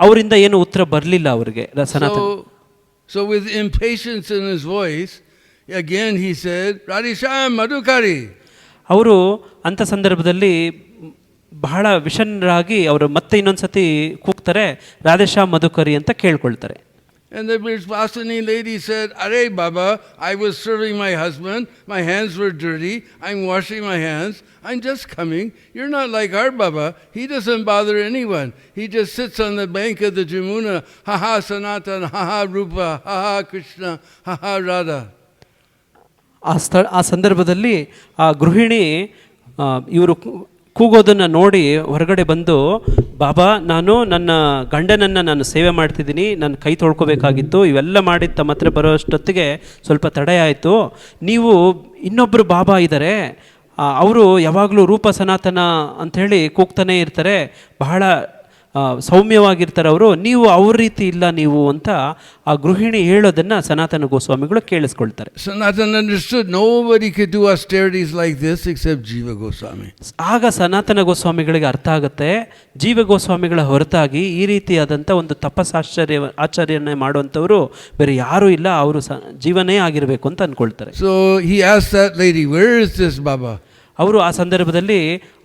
ಅವರಿಂದ ಏನು ಉತ್ತರ ಬರಲಿಲ್ಲ ಅವರಿಗೆ. So with impatience in his voice, again he said, "Radhisham Madhukari." ಅವರು ಅಂಥ ಸಂದರ್ಭದಲ್ಲಿ ಬಹಳ ವಿಷಣ್ಣರಾಗಿ ಅವರು ಮತ್ತೆ ಇನ್ನೊಂದ್ಸತಿ ಕೂಗ್ತಾರೆ, ರಾಧೇಶಾ ಮಧುಕರಿ ಅಂತ ಕೇಳ್ಕೊಳ್ತಾರೆ. And the Brishvasini lady said, "Arey Baba, I was serving my husband, my hands were dirty, I'm washing my hands, I'm just coming. You're not like our Baba, he doesn't bother anyone. He just sits on the bank of the Jamuna, ha ha Sanatana, ha ha Rupa, ha ha Krishna, ha ha Radha." ಆ ಸಂದರ್ಭದಲ್ಲಿ ಆ ಗೃಹಿಣಿ ಇವರು ಕೂಗೋದನ್ನು ನೋಡಿ ಹೊರಗಡೆ ಬಂದು, ಬಾಬಾ ನಾನು ನನ್ನ ಗಂಡನನ್ನು ನಾನು ಸೇವೆ ಮಾಡ್ತಿದ್ದೀನಿ, ನನ್ನ ಕೈ ತೊಳ್ಕೊಬೇಕಾಗಿತ್ತು, ಇವೆಲ್ಲ ಮಾಡಿ ತಮ್ಮ ಹತ್ರ ಬರೋಷ್ಟೊತ್ತಿಗೆ ಸ್ವಲ್ಪ ತಡೆ ಆಯಿತು. ನೀವು ಇನ್ನೊಬ್ಬರು ಬಾಬಾ ಇದ್ದಾರೆ, ಅವರು ಯಾವಾಗಲೂ ರೂಪ ಸನಾತನ ಅಂಥೇಳಿ ಕೂಗ್ತಾನೆ ಇರ್ತಾರೆ, ಬಹಳ ಸೌಮ್ಯವಾಗಿರ್ತಾರೆ ಅವರು, ನೀವು ಅವ್ರ ರೀತಿ ಇಲ್ಲ ನೀವು ಅಂತ ಆ ಗೃಹಿಣಿ ಹೇಳೋದನ್ನು ಸನಾತನ ಗೋಸ್ವಾಮಿಗಳು ಕೇಳಿಸ್ಕೊಳ್ತಾರೆ. Sanatana understood nobody could do austerities like this except Jiva Goswami. ಆಗ ಸನಾತನ ಗೋಸ್ವಾಮಿಗಳಿಗೆ ಅರ್ಥ ಆಗುತ್ತೆ, ಜೀವ ಗೋಸ್ವಾಮಿಗಳ ಹೊರತಾಗಿ ಈ ರೀತಿಯಾದಂಥ ಒಂದು ಆಚರಣೆ ಮಾಡುವಂಥವರು ಬೇರೆ ಯಾರೂ ಇಲ್ಲ, ಅವರು ಜೀವನೇ ಆಗಿರಬೇಕು ಅಂತ ಅಂದ್ಕೊಳ್ತಾರೆ. So he asked that lady, "Where is this Baba?" ಅವರು ಆ ಸಂದರ್ಭದಲ್ಲಿ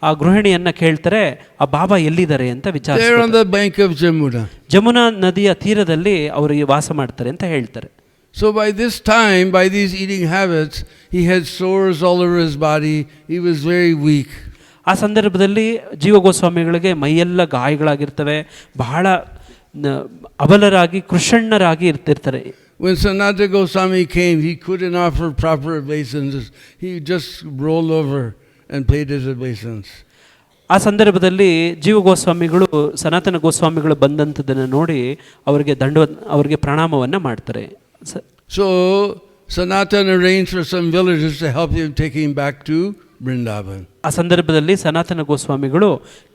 ಆ ಗೃಹಿಣಿಯನ್ನ ಕೇಳ್ತಾರೆ, ಆ ಬಾಬಾ ಎಲ್ಲಿದ್ದಾರೆ ಅಂತ They're on ವಿಚಾರಿಸ್ತಾರೆ. the bank of Jamuna. Jamuna ನದಿಯ ತೀರದಲ್ಲಿ ಅವರಿಗೆ ವಾಸ ಮಾಡ್ತಾರೆ ಅಂತ ಹೇಳ್ತಾರೆ. So by this time, by these eating habits, he had sores all over his body. He was very weak. ಆ ಸಂದರ್ಭದಲ್ಲಿ ಜೀವ ಗೋಸ್ವಾಮಿಗಳಿಗೆ ಮೈಯೆಲ್ಲ ಗಾಯಗಳಾಗಿರ್ತವೆ, ಬಹಳ ಅಬಲರಾಗಿ ಕೃಷಣ್ಣರಾಗಿ ಇರ್ತಿರ್ತಾರೆ. When Sanatana Goswami came, he couldn't offer proper obeisances. He just rolled over and paid his obeisance. ಆ ಸಂದರ್ಭದಲ್ಲಿ ಜೀವ ಗೋಸ್ವಾಮಿಗಳು ಸನಾತನ ಗೋಸ್ವಾಮಿಗಳು ಬಂದಂಥದ್ದನ್ನು ನೋಡಿ ಅವರಿಗೆ ಪ್ರಣಾಮವನ್ನು ಮಾಡ್ತಾರೆ. So Sanatana arranged for some villagers to help him take him back to Vrindavan. ಆ ಸಂದರ್ಭದಲ್ಲಿ ಸನಾತನ ಗೋಸ್ವಾಮಿಗಳು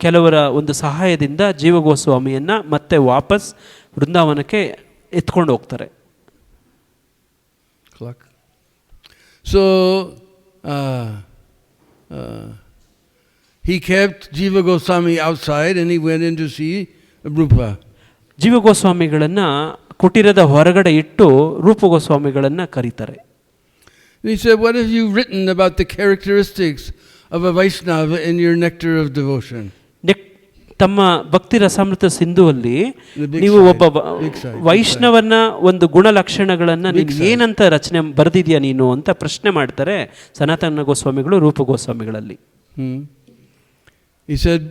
ಕೆಲವರ ಒಂದು ಸಹಾಯದಿಂದ ಜೀವ ಗೋಸ್ವಾಮಿಯನ್ನ ಮತ್ತೆ ವಾಪಸ್ ವೃಂದಾವನಕ್ಕೆ ಎತ್ಕೊಂಡು ಹೋಗ್ತಾರೆ. So he kept Jiva Goswami outside and he went in to see Rupa. ಜೀವ ಗೋಸ್ವಾಮಿಗಳನ್ನ ಕುಟೀರದ ಹೊರಗಡೆ ಇಟ್ಟು ರೂಪ ಗೋಸ್ವಾಮಿಗಳನ್ನ ಕರೀತಾರೆ. And he said, what have you written about the characteristics of a Vaishnava in your Nectar of Devotion? ತಮ್ಮ ಭಕ್ತಿ ರಸಾಮೃತ ಸಿಂಧುವಲ್ಲಿ ನೀವು ಒಬ್ಬ ವೈಷ್ಣವನ ಒಂದು ಗುಣಲಕ್ಷಣಗಳನ್ನು ನೀನು ಏನಂತ ರಚನೆ ಬರೆದಿದ್ಯಾ ನೀನು ಅಂತ ಪ್ರಶ್ನೆ ಮಾಡ್ತಾರೆ ಸನಾತನ ಗೋಸ್ವಾಮಿಗಳು ರೂಪ ಗೋಸ್ವಾಮಿಗಳಲ್ಲಿ. He said,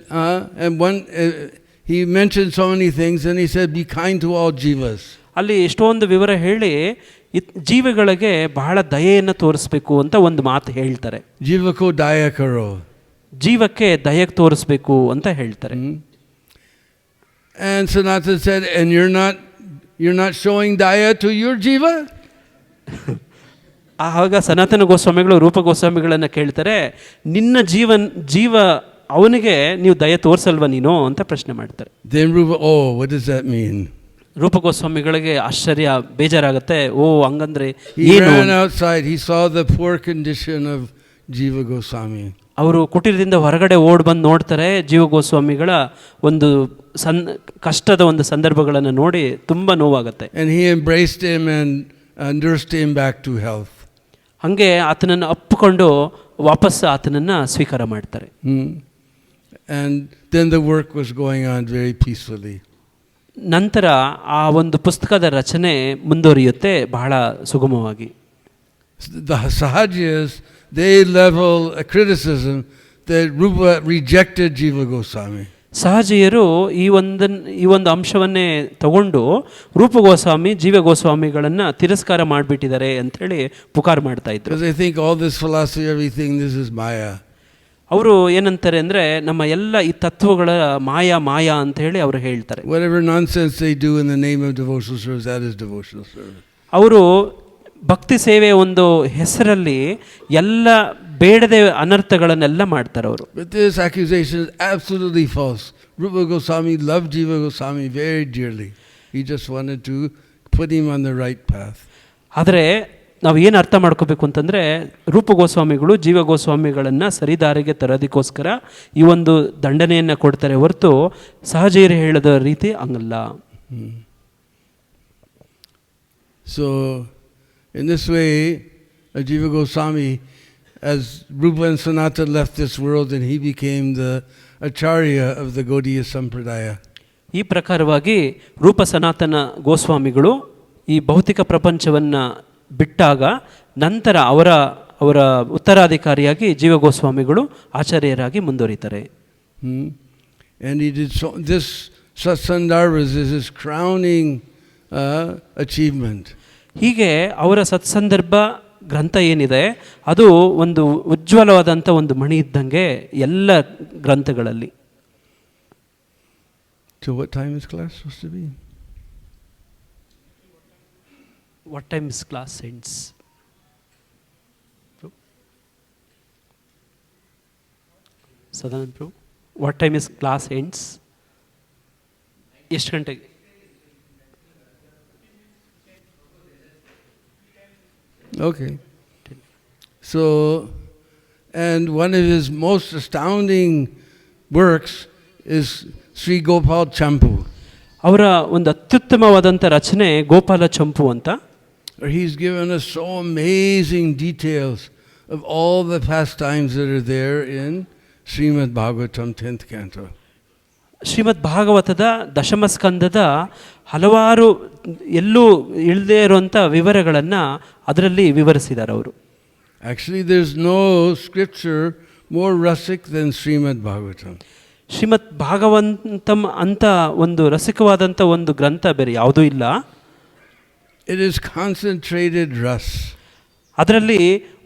he mentioned so many things and he said, be kind to all jivas. ಅಲ್ಲಿ ಎಷ್ಟೊಂದು ವಿವರ ಹೇಳಿ ಜೀವಿಗಳಿಗೆ ಬಹಳ ದಯೆಯನ್ನು ತೋರಿಸ್ಬೇಕು ಅಂತ ಒಂದು ಮಾತು ಹೇಳ್ತಾರೆ. ಜೀವಕೋ ದಯಾ ಕರೋ, ಜೀವಕ್ಕೆ ದಯೆ ತೋರಿಸ್ಬೇಕು ಅಂತ ಹೇಳ್ತಾರೆ. And Sanatana said, and you're not showing daya to your jiva? ಆಗ ಸನಾತನ ಗೋಸ್ವಾಮಿಗಳು ರೂಪ ಗೋಸ್ವಾಮಿಗಳನ್ನ ಕೇಳ್ತಾರೆ, ನಿನ್ನ ಜೀವ ಅವನಿಗೆ ನೀವು ದಯೆ ತೋರಿಸಲ್ವ ನೀನು ಅಂತ ಪ್ರಶ್ನೆ ಮಾಡ್ತಾರೆ. Then Rupa, oh, what does that mean? ರೂಪ ಗೋಸ್ವಾಮಿಗಳಿಗೆ ಆಶ್ಚರ್ಯ, ಬೇಜಾರಾಗುತ್ತೆ. ಓ ಹಂಗಂದ್ರೆ He ran outside, he saw the poor condition of Jiva Goswami. ಅವರು ಕುಟೀರದಿಂದ ಹೊರಗಡೆ ಓಡ್ ಬಂದು ನೋಡ್ತಾರೆ ಜೀವ ಗೋಸ್ವಾಮಿಗಳ ಒಂದು ಕಷ್ಟದ ಒಂದು ಸಂದರ್ಭಗಳನ್ನು ನೋಡಿ ತುಂಬ ನೋವಾಗುತ್ತೆ. And he embraced him and nursed him back to health. ಹಾಗೆ ಆತನನ್ನು ಅಪ್ಪಿಕೊಂಡು ವಾಪಸ್ ಆತನನ್ನು ಸ್ವೀಕಾರ ಮಾಡ್ತಾರೆ. And then the work was going on very peacefully. ನಂತರ ಆ ಒಂದು ಪುಸ್ತಕದ ರಚನೆ ಮುಂದುವರಿಯುತ್ತೆ ಬಹಳ ಸುಗಮವಾಗಿ. The Sahajiyas, they level a criticism that Rupa rejected Jiva Goswami. ಸಹಜಿಯರು ಈ ಒಂದು ಅಂಶವನ್ನೇ ತಗೊಂಡು ರೂಪ ಗೋಸ್ವಾಮಿ ಜೀವ ಗೋಸ್ವಾಮಿಗಳನ್ನು ತಿರಸ್ಕಾರ ಮಾಡಿಬಿಟ್ಟಿದ್ದಾರೆ ಅಂಥೇಳಿ ಪುಕಾರ್ ಮಾಡ್ತಾ ಇದ್ರು. Because they think all this philosophy, everything, this is Maya. ಅವರು ಏನಂತಾರೆ ಅಂದರೆ ನಮ್ಮ ಎಲ್ಲ ಈ ತತ್ವಗಳ ಮಾಯಾ ಅಂತ ಹೇಳಿ ಅವರು ಹೇಳ್ತಾರೆ. Whatever nonsense they do in the name of devotional service, that is devotional service. ಅವರು ಭಕ್ತಿ ಸೇವೆಯ ಒಂದು ಹೆಸರಲ್ಲಿ ಎಲ್ಲ ಬೇಡದೆ ಅನರ್ಥಗಳನ್ನೆಲ್ಲ ಮಾಡ್ತಾರೆ ಅವರು. But this accusation is absolutely false. Rupa Goswami loved Jiva Goswami very dearly. He just wanted to put him on the right path. ಆದರೆ ನಾವು ಏನು ಅರ್ಥ ಮಾಡ್ಕೋಬೇಕು ಅಂತಂದರೆ ರೂಪ ಗೋಸ್ವಾಮಿಗಳು ಜೀವ ಗೋಸ್ವಾಮಿಗಳನ್ನು ಸರಿದಾರಿಗೆ ತರೋದಕ್ಕೋಸ್ಕರ ಈ ಒಂದು ದಂಡನೆಯನ್ನು ಕೊಡ್ತಾರೆ ಹೊರತು ಸಹಜೀಯರು ಹೇಳದ ರೀತಿ ಹಂಗಲ್ಲ. So in this way, Jiva Goswami, as Rupa and Sanatana left this world, and he became the Acharya of the Gaudiya Sampradaya. ಈ ಪ್ರಕಾರವಾಗಿ ರೂಪ ಸನಾತನ ಗೋಸ್ವಾಮಿಗಳು ಈ ಭೌತಿಕ ಪ್ರಪಂಚವನ್ನು ಬಿಟ್ಟಾಗ ನಂತರ ಅವರ ಉತ್ತರಾಧಿಕಾರಿಯಾಗಿ ಜೀವ ಗೋಸ್ವಾಮಿಗಳು ಆಚಾರ್ಯರಾಗಿ ಮುಂದುವರಿತಾರೆ. And he did so, this Satsandarbhas is his crowning achievement. ಹೀಗೆ ಅವರ ಸತ್ಸಂದರ್ಭ ಗ್ರಂಥ ಏನಿದೆ ಅದು ಒಂದು ಉಜ್ವಲವಾದಂಥ ಒಂದು ಮಣಿ ಇದ್ದಂಗೆ ಎಲ್ಲ ಗ್ರಂಥಗಳಲ್ಲಿ. So what time is class supposed to be? What time is class ends? Sadanand Prabhu, what time is class ends? ಎಷ್ಟು ಗಂಟೆಗೆ? Okay. So, and one of his most astounding works is Sri Gopal Champu. ಅವರ ಒಂದು ಅತ್ಯುತ್ತಮವಾದಂಥ ರಚನೆ ಗೋಪಾಲ ಚಂಪು ಅಂತ. He's given us so amazing details of all the pastimes that are there in Srimad Bhagavatam 10th canto. ಶ್ರೀಮದ್ ಭಾಗವತದ ದಶಮ ಸ್ಕಂದದ ಹಲವಾರು ಎಲ್ಲೂ ಇಳದೇ ಇರುವಂಥ ವಿವರಗಳನ್ನು ಅದರಲ್ಲಿ ವಿವರಿಸಿದ್ದಾರೆ ಅವರು. Actually, there's no scripture more rasic than Srimad Bhagavatam. ಶ್ರೀಮದ್ ಭಾಗವಂತಂ ಅಂತ ಒಂದು ರಸಿಕವಾದಂಥ ಒಂದು ಗ್ರಂಥ ಬೇರೆ ಯಾವುದೂ ಇಲ್ಲ. It is concentrated ras. ಅದರಲ್ಲಿ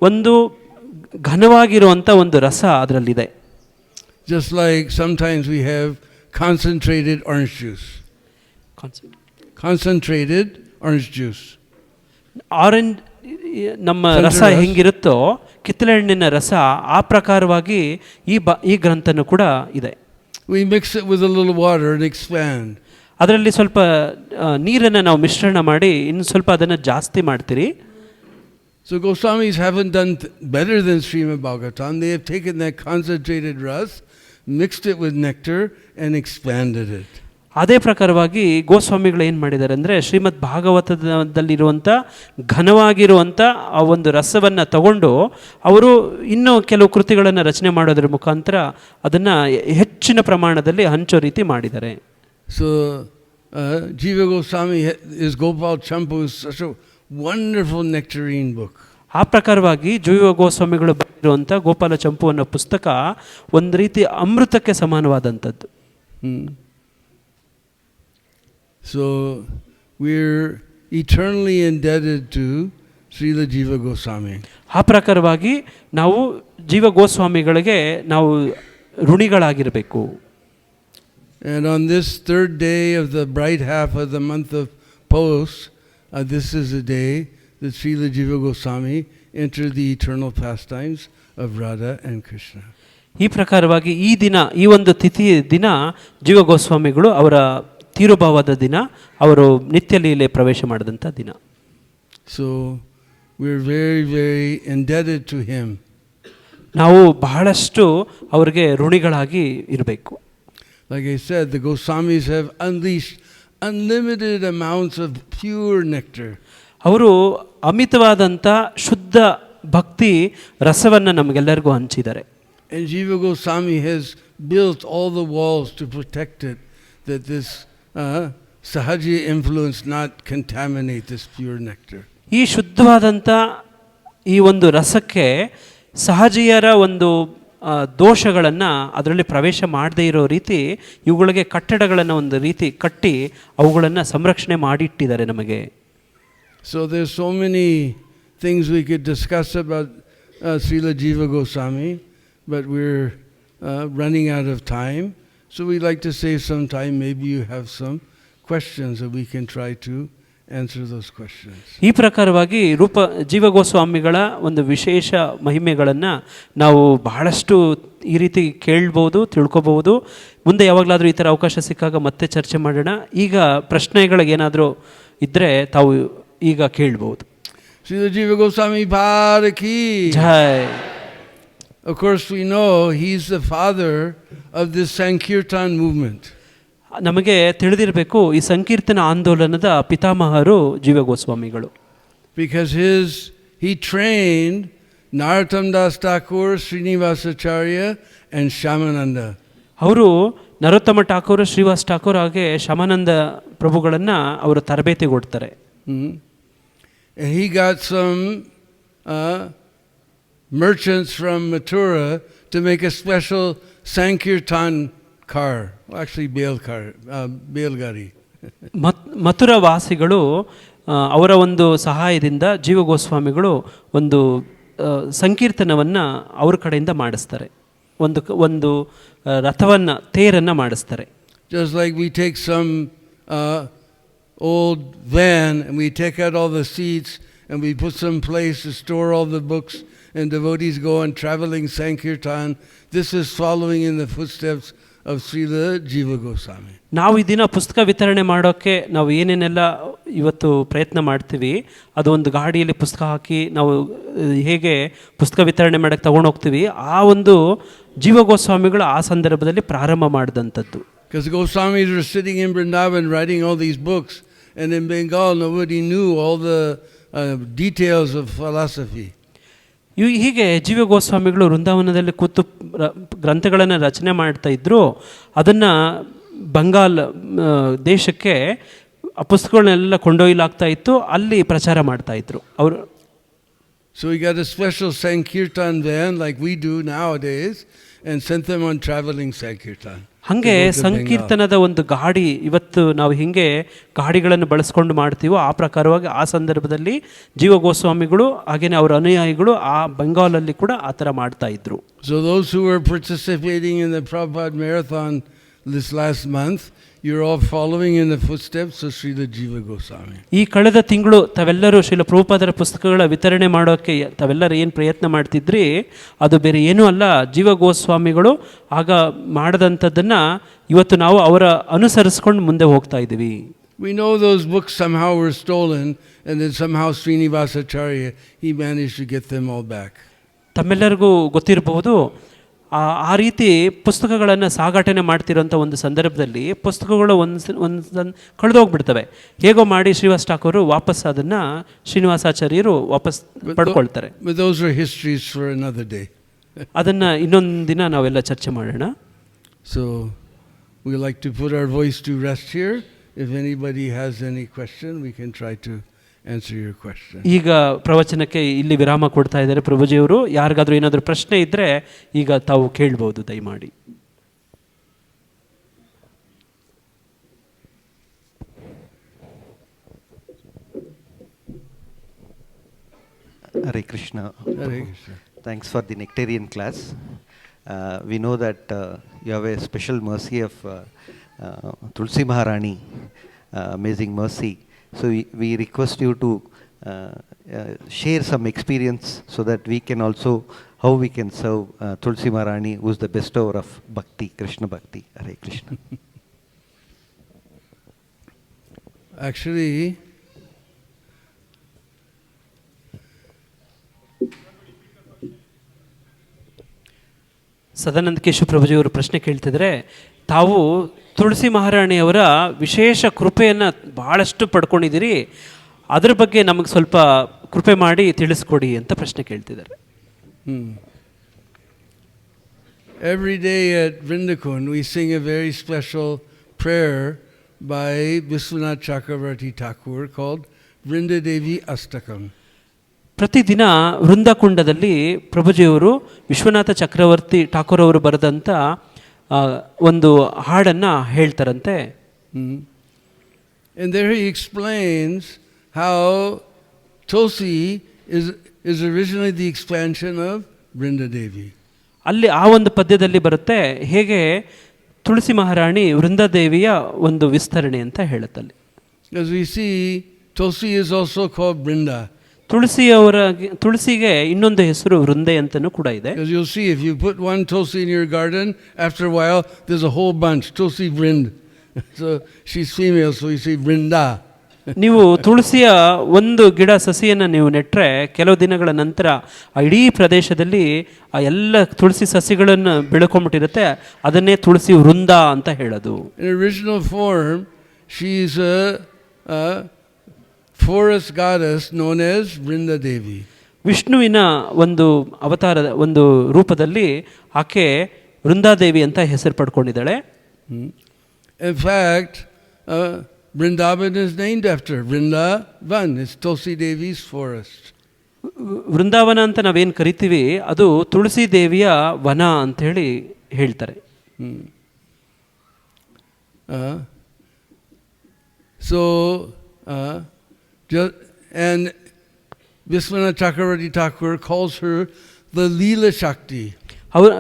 ಒಂದು ಘನವಾಗಿರುವಂಥ ಒಂದು ರಸ ಅದರಲ್ಲಿದೆ. Just like sometimes we have concentrated orange juice. Concentrated orange juice. Orange ನಮ್ಮ ರಸ ಹೆಂಗಿರುತ್ತೋ ಕಿತ್ತಳೆ ಹಣ್ಣಿನ ರಸ ಆ ಪ್ರಕಾರವಾಗಿ ಈ ಗ್ರಂಥನೂ ಕೂಡ ಇದೆ. We mix it with a little water and expand. ಅದರಲ್ಲಿ ಸ್ವಲ್ಪ ನೀರನ್ನು ನಾವು ಮಿಶ್ರಣ ಮಾಡಿ ಇನ್ನು ಸ್ವಲ್ಪ ಅದನ್ನು ಜಾಸ್ತಿ ಮಾಡ್ತೀರಿ. So Goswamis haven't done better than Srimad Bhagavatam. They have taken that concentrated ras, mixed it with nectar and expanded it. ಅದೇ ಪ್ರಕಾರವಾಗಿ ಗೋಸ್ವಾಮಿಗಳು ಏನು ಮಾಡಿದ್ದಾರೆ ಅಂದರೆ ಶ್ರೀಮದ್ ಭಾಗವತದಲ್ಲಿರುವಂಥ ಘನವಾಗಿರುವಂಥ ಆ ಒಂದು ರಸವನ್ನು ತಗೊಂಡು ಅವರು ಇನ್ನೂ ಕೆಲವು ಕೃತಿಗಳನ್ನು ರಚನೆ ಮಾಡೋದ್ರ ಮುಖಾಂತರ ಅದನ್ನು ಹೆಚ್ಚಿನ ಪ್ರಮಾಣದಲ್ಲಿ ಹಂಚೋ ರೀತಿ ಮಾಡಿದ್ದಾರೆ. So Jiva Goswami is Gopal Champu is such a wonderful nectarine book. ಆ ಪ್ರಕಾರವಾಗಿ ಜೀವ ಗೋಸ್ವಾಮಿಗಳು ಬರೆದಿರುವಂಥ ಗೋಪಾಲ ಚಂಪು ಅನ್ನೋ ಪುಸ್ತಕ ಒಂದು ರೀತಿ ಅಮೃತಕ್ಕೆ ಸಮಾನವಾದಂಥದ್ದು. So we're eternally indebted to Srila Jiva Goswami. ಆ ಪ್ರಕಾರವಾಗಿ ನಾವು ಜೀವ ಗೋಸ್ವಾಮಿಗಳಿಗೆ ನಾವು ಋಣಿಗಳಾಗಿರಬೇಕು. And on this third day of the bright half of the month of Pos, this is the day that Srila Jiva Goswami entered the eternal pastimes of Radha and Krishna. ಈ ಪ್ರಕಾರವಾಗಿ ಈ ದಿನ ಈ ಒಂದು ತಿಥಿ ದಿನ ಜೀವ ಗೋಸ್ವಾಮಿಗಳು ಅವರ ತೀರುಭಾವದ ದಿನ ಅವರು ನಿತ್ಯ ಲೀಲೆ ಪ್ರವೇಶ ಮಾಡಿದಂಥ ದಿನ. So we're very, very indebted to him. ನಾವು ಬಹಳಷ್ಟು ಅವರಿಗೆ ಋಣಿಗಳಾಗಿ ಇರಬೇಕು. Like I said, the Goswamis have unleashed unlimited amounts of pure nectar. ಅವರು ಅಮಿತವಾದಂಥ ಶುದ್ಧ ಭಕ್ತಿ ರಸವನ್ನು ನಮಗೆಲ್ಲರಿಗೂ ಹಂಚಿದ್ದಾರೆ. And Jiva Goswami has built all the walls to protect it, that this Sahaja influence not contaminate this pure nectar. ಈ ಶುದ್ಧವಾದಂಥ ಈ ಒಂದು ರಸಕ್ಕೆ ಸಹಜಿಯರ ಒಂದು ದೋಷಗಳನ್ನು ಅದರಲ್ಲಿ ಪ್ರವೇಶ ಮಾಡದೇ ಇರೋ ರೀತಿ ಇವುಗಳಿಗೆ ಕಟ್ಟಡಗಳನ್ನು ಒಂದು ರೀತಿ ಕಟ್ಟಿ ಅವುಗಳನ್ನು ಸಂರಕ್ಷಣೆ ಮಾಡಿಟ್ಟಿದ್ದಾರೆ ನಮಗೆ. So there's so many things we could discuss about Srila Jiva Goswami, but we're running out of time. So we'd like to save some time. Maybe you have some questions that we can try to answer those questions. ಈ ಪ್ರಕಾರವಾಗಿ ಜೀವ ಗೋಸ್ವಾಮಿಗಳ ಒಂದು ವಿಶೇಷ ಮಹಿಮೆಗಳನ್ನು ನಾವು ಬಹಳಷ್ಟು ಈ ರೀತಿ ಕೇಳ್ಬೋದು, ತಿಳ್ಕೊಬಹುದು. ಮುಂದೆ ಯಾವಾಗಲಾದರೂ ಈ ಥರ ಅವಕಾಶ ಸಿಕ್ಕಾಗ ಮತ್ತೆ ಚರ್ಚೆ ಮಾಡೋಣ. ಈಗ ಪ್ರಶ್ನೆಗಳಿಗೇನಾದರೂ ಇದ್ದರೆ ತಾವು ಈಗ ಕೇಳ್ಬೋದು. Srila Jiva Goswami Bhara Ki Jai. Of course we know he's the father of this Sankirtan movement. ನಮಗೆ ತಿಳಿದಿರಬೇಕು ಈ ಸಂಕೀರ್ತನ ಆಂದೋಲನದ ಪಿತಾಮಹರು ಜೀವ ಗೋಸ್ವಾಮಿಗಳು. Because he trained Narottam Das Thakur, Srinivasacharya and Shamananda. ಅವರು ನರೋತ್ತಮ ಠಾಕೂರ್, ಶ್ರೀವಾಸ್ ಠಾಕೂರ್ ಹಾಗೆ ಶಮಾನಂದ ಪ್ರಭುಗಳನ್ನು ಅವರು ತರಬೇತಿ ಕೊಡ್ತಾರೆ. And he got some merchants from Mathura to make a special Sankirtan car, actually Belgari. Mathura ವಾಸಿಗಳು ಅವರ ಒಂದು ಸಹಾಯದಿಂದ ಜೀವ ಗೋಸ್ವಾಮಿಗಳು ಒಂದು ಸಂಕೀರ್ತನವನ್ನು ಅವ್ರ ಕಡೆಯಿಂದ ಮಾಡಿಸ್ತಾರೆ. ಒಂದು ರಥವನ್ನು ತೇರನ್ನು ಮಾಡಿಸ್ತಾರೆ. Just like we take some old van and we take out all the seats and we put some place to store all the books and devotees go on traveling Sankirtan. This is following in the footsteps of Srila Jiva Goswami. ನಾವು ಈ ದಿನ ಪುಸ್ತಕ ವಿತರಣೆ ಮಾಡೋಕ್ಕೆ ನಾವು ಏನೇನೆಲ್ಲ ಇವತ್ತು ಪ್ರಯತ್ನ ಮಾಡ್ತೀವಿ, ಅದು ಒಂದು ಗಾಡಿಯಲ್ಲಿ ಪುಸ್ತಕ ಹಾಕಿ ನಾವು ಹೇಗೆ ಪುಸ್ತಕ ವಿತರಣೆ ಮಾಡೋಕ್ಕೆ ತಗೊಂಡೋಗ್ತೀವಿ, ಆ ಒಂದು ಜೀವ ಗೋಸ್ವಾಮಿಗಳು ಆ ಸಂದರ್ಭದಲ್ಲಿ ಪ್ರಾರಂಭ ಮಾಡಿದಂಥದ್ದು. Because the Goswamis were sitting in Vrindavan writing all these books, and in Bengal nobody knew all the details of philosophy. ಹೀಗೆ ಜೀವ ಗೋಸ್ವಾಮಿಗಳು ವೃಂದಾವನದಲ್ಲಿ ಕೂತು ಗ್ರಂಥಗಳನ್ನು ರಚನೆ ಮಾಡ್ತಾ ಇದ್ರು. ಅದನ್ನು ಬಂಗಾಲ್ ದೇಶಕ್ಕೆ ಆ ಪುಸ್ತಕಗಳನ್ನೆಲ್ಲ ಕೊಂಡೊಯ್ಲಾಗ್ತಾ ಇತ್ತು, ಅಲ್ಲಿ ಪ್ರಚಾರ ಮಾಡ್ತಾ ಇದ್ರು ಅವರು. So we got a special Sankirtan van like we do nowadays and sent them on traveling Sankirtan. ಹಾಗೆ ಸಂಕೀರ್ತನದ ಒಂದು ಗಾಡಿ, ಇವತ್ತು ನಾವು ಹಿಂಗೆ ಗಾಡಿಗಳನ್ನು ಬಳಸ್ಕೊಂಡು ಮಾಡ್ತೀವೋ ಆ ಪ್ರಕಾರವಾಗಿ ಆ ಸಂದರ್ಭದಲ್ಲಿ ಜೀವ ಗೋಸ್ವಾಮಿಗಳು ಹಾಗೇನೆ ಅವರ ಅನುಯಾಯಿಗಳು ಆ ಬೆಂಗಾಲಲ್ಲಿ ಕೂಡ ಆ ಥರ ಮಾಡ್ತಾ ಇದ್ರು. So those who were participating in the Prabhupada Marathon this last month, you're all following in the footsteps of Srila Jiva Goswami. ಈ ಕಳೆದ ತಿಂಗಳು ತಾವೆಲ್ಲರೂ ಶ್ರೀಲ ಪ್ರಭುಪಾದರ ಪುಸ್ತಕಗಳ ವಿತರಣೆ ಮಾಡೋಕ್ಕೆ ತಾವೆಲ್ಲರೂ ಏನು ಪ್ರಯತ್ನ ಮಾಡ್ತಿದ್ರಿ, ಅದು ಬೇರೆ ಏನೂ ಅಲ್ಲ, ಜೀವ ಗೋಸ್ವಾಮಿಗಳು ಆಗ ಮಾಡದಂಥದ್ದನ್ನು ಇವತ್ತು ನಾವು ಅವರ ಅನುಸರಿಸ್ಕೊಂಡು ಮುಂದೆ ಹೋಗ್ತಾ ಇದ್ದೀವಿ. We know those books somehow were stolen and then somehow Srinivasacharya, he managed to get them all back. ತಮ್ಮೆಲ್ಲರಿಗೂ ಗೊತ್ತಿರಬಹುದು, ಆ ರೀತಿ ಪುಸ್ತಕಗಳನ್ನು ಸಾಗಾಟನೆ ಮಾಡ್ತಿರೋಂಥ ಒಂದು ಸಂದರ್ಭದಲ್ಲಿ ಪುಸ್ತಕಗಳು ಒಂದು ಕಳೆದೋಗ್ಬಿಡ್ತವೆ. ಹೇಗೋ ಮಾಡಿ ಶ್ರೀನಿವಾಸ ಠಾಕೂರು ವಾಪಸ್ ಅದನ್ನು ಶ್ರೀನಿವಾಸಾಚಾರ್ಯರು ವಾಪಸ್ ಪಡ್ಕೊಳ್ತಾರೆ. ಅದನ್ನು ಇನ್ನೊಂದು ದಿನ ನಾವೆಲ್ಲ ಚರ್ಚೆ ಮಾಡೋಣ. So we like to put our voice to rest here. If anybody has any question, we can try to answer your question. ಈಗ ಪ್ರವಚನಕ್ಕೆ ಇಲ್ಲಿ ವಿರಾಮ ಕೊಡ್ತಾ ಇದ್ದಾರೆ ಪ್ರಭುಜಿಯವರು. ಯಾರಿಗಾದ್ರೂ ಏನಾದರೂ ಪ್ರಶ್ನೆ ಇದ್ದರೆ ಈಗ ತಾವು ಕೇಳ್ಬೋದು ದಯಮಾಡಿ. Hare Krishna. Hare Krishna. Thanks for the nectarian class. We know that you have a special mercy of Tulsi Maharani, amazing mercy. So we request you to share some experience so that we can also, how we can serve Tulsi Maharani, who is the bestower of bhakti, Krishna bhakti. Hare Krishna. Actually, Sadananda Keshava ಪ್ರಭುಜಿಯವರು ಪ್ರಶ್ನೆ ಕೇಳ್ತಿದ್ರೆ, ತಾವು ತುಳಸಿ ಮಹಾರಾಣಿಯವರ ವಿಶೇಷ ಕೃಪೆಯನ್ನು ಭಾಳಷ್ಟು ಪಡ್ಕೊಂಡಿದ್ದೀರಿ, ಅದ್ರ ಬಗ್ಗೆ ನಮಗೆ ಸ್ವಲ್ಪ ಕೃಪೆ ಮಾಡಿ ತಿಳಿಸ್ಕೊಡಿ ಅಂತ ಪ್ರಶ್ನೆ ಕೇಳ್ತಿದ್ದಾರೆ. Every day at Vrindakun we sing a very special prayer by Vishwanath Chakravarti Thakur called Vrindadevi Astakam. ಪ್ರತಿದಿನ ವೃಂದಕುಂಡದಲ್ಲಿ ಪ್ರಭುಜಿಯವರು ವಿಶ್ವನಾಥ ಚಕ್ರವರ್ತಿ ಠಾಕೂರ್ ಅವರು ಬರೆದಂಥ ಒಂದು ಹಾಡನ್ನು ಹೇಳ್ತಾರಂತೆ. And there he explains how Tulsi is originally the expansion of Vrindadevi. ಅಲ್ಲಿ ಆ ಒಂದು ಪದ್ಯದಲ್ಲಿ ಬರುತ್ತೆ ಹೇಗೆ ತುಳಸಿ ಮಹಾರಾಣಿ ವೃಂದಾದೇವಿಯ ಒಂದು ವಿಸ್ತರಣೆ ಅಂತ ಹೇಳುತ್ತಲ್ಲಿ. As we see, Tulsi is also called Vrinda. ತುಳಸಿಗೆ ಇನ್ನೊಂದು ಹೆಸರು ವೃಂದೆ ಅಂತಲೂ ಕೂಡ ಇದೆ. As you'll see, if you put one Tulsi in your garden, after a while there's a whole bunch, Tulsi Vrind. So she's female, so you see Vrinda. ನೀವು ತುಳಸಿಯ ಒಂದು ಗಿಡ ಸಸಿಯನ್ನು ನೀವು ನೆಟ್ಟರೆ ಕೆಲವು ದಿನಗಳ ನಂತರ ಆ ಇಡೀ ಪ್ರದೇಶದಲ್ಲಿ ಆ ಎಲ್ಲ ತುಳಸಿ ಸಸಿಗಳನ್ನು ಬೆಳ್ಕೊಂಡ್ಬಿಟ್ಟಿರುತ್ತೆ, ಅದನ್ನೇ ತುಳಸಿ ವೃಂದ ಅಂತ ಹೇಳೋದು. In original form, she's a forest goddess known as Vrinda Devi. ವಿಷ್ಣುವಿನ ಒಂದು ಅವತಾರದ ಒಂದು ರೂಪದಲ್ಲಿ ಆಕೆ ವೃಂದಾದೇವಿ ಅಂತ ಹೆಸರು ಪಡ್ಕೊಂಡಿದ್ದಾಳೆ. In fact, Vrindavan is named after Vrindavan. It's Tulsi Devi's forest. ವೃಂದಾವನ ಅಂತ ನಾವೇನು ಕರಿತೀವಿ ಅದು ತುಳಸಿ ದೇವಿಯ ವನ ಅಂತ ಹೇಳಿ ಹೇಳ್ತಾರೆ. And Vishwanath Chakravarti Thakur calls her the Leela Shakti.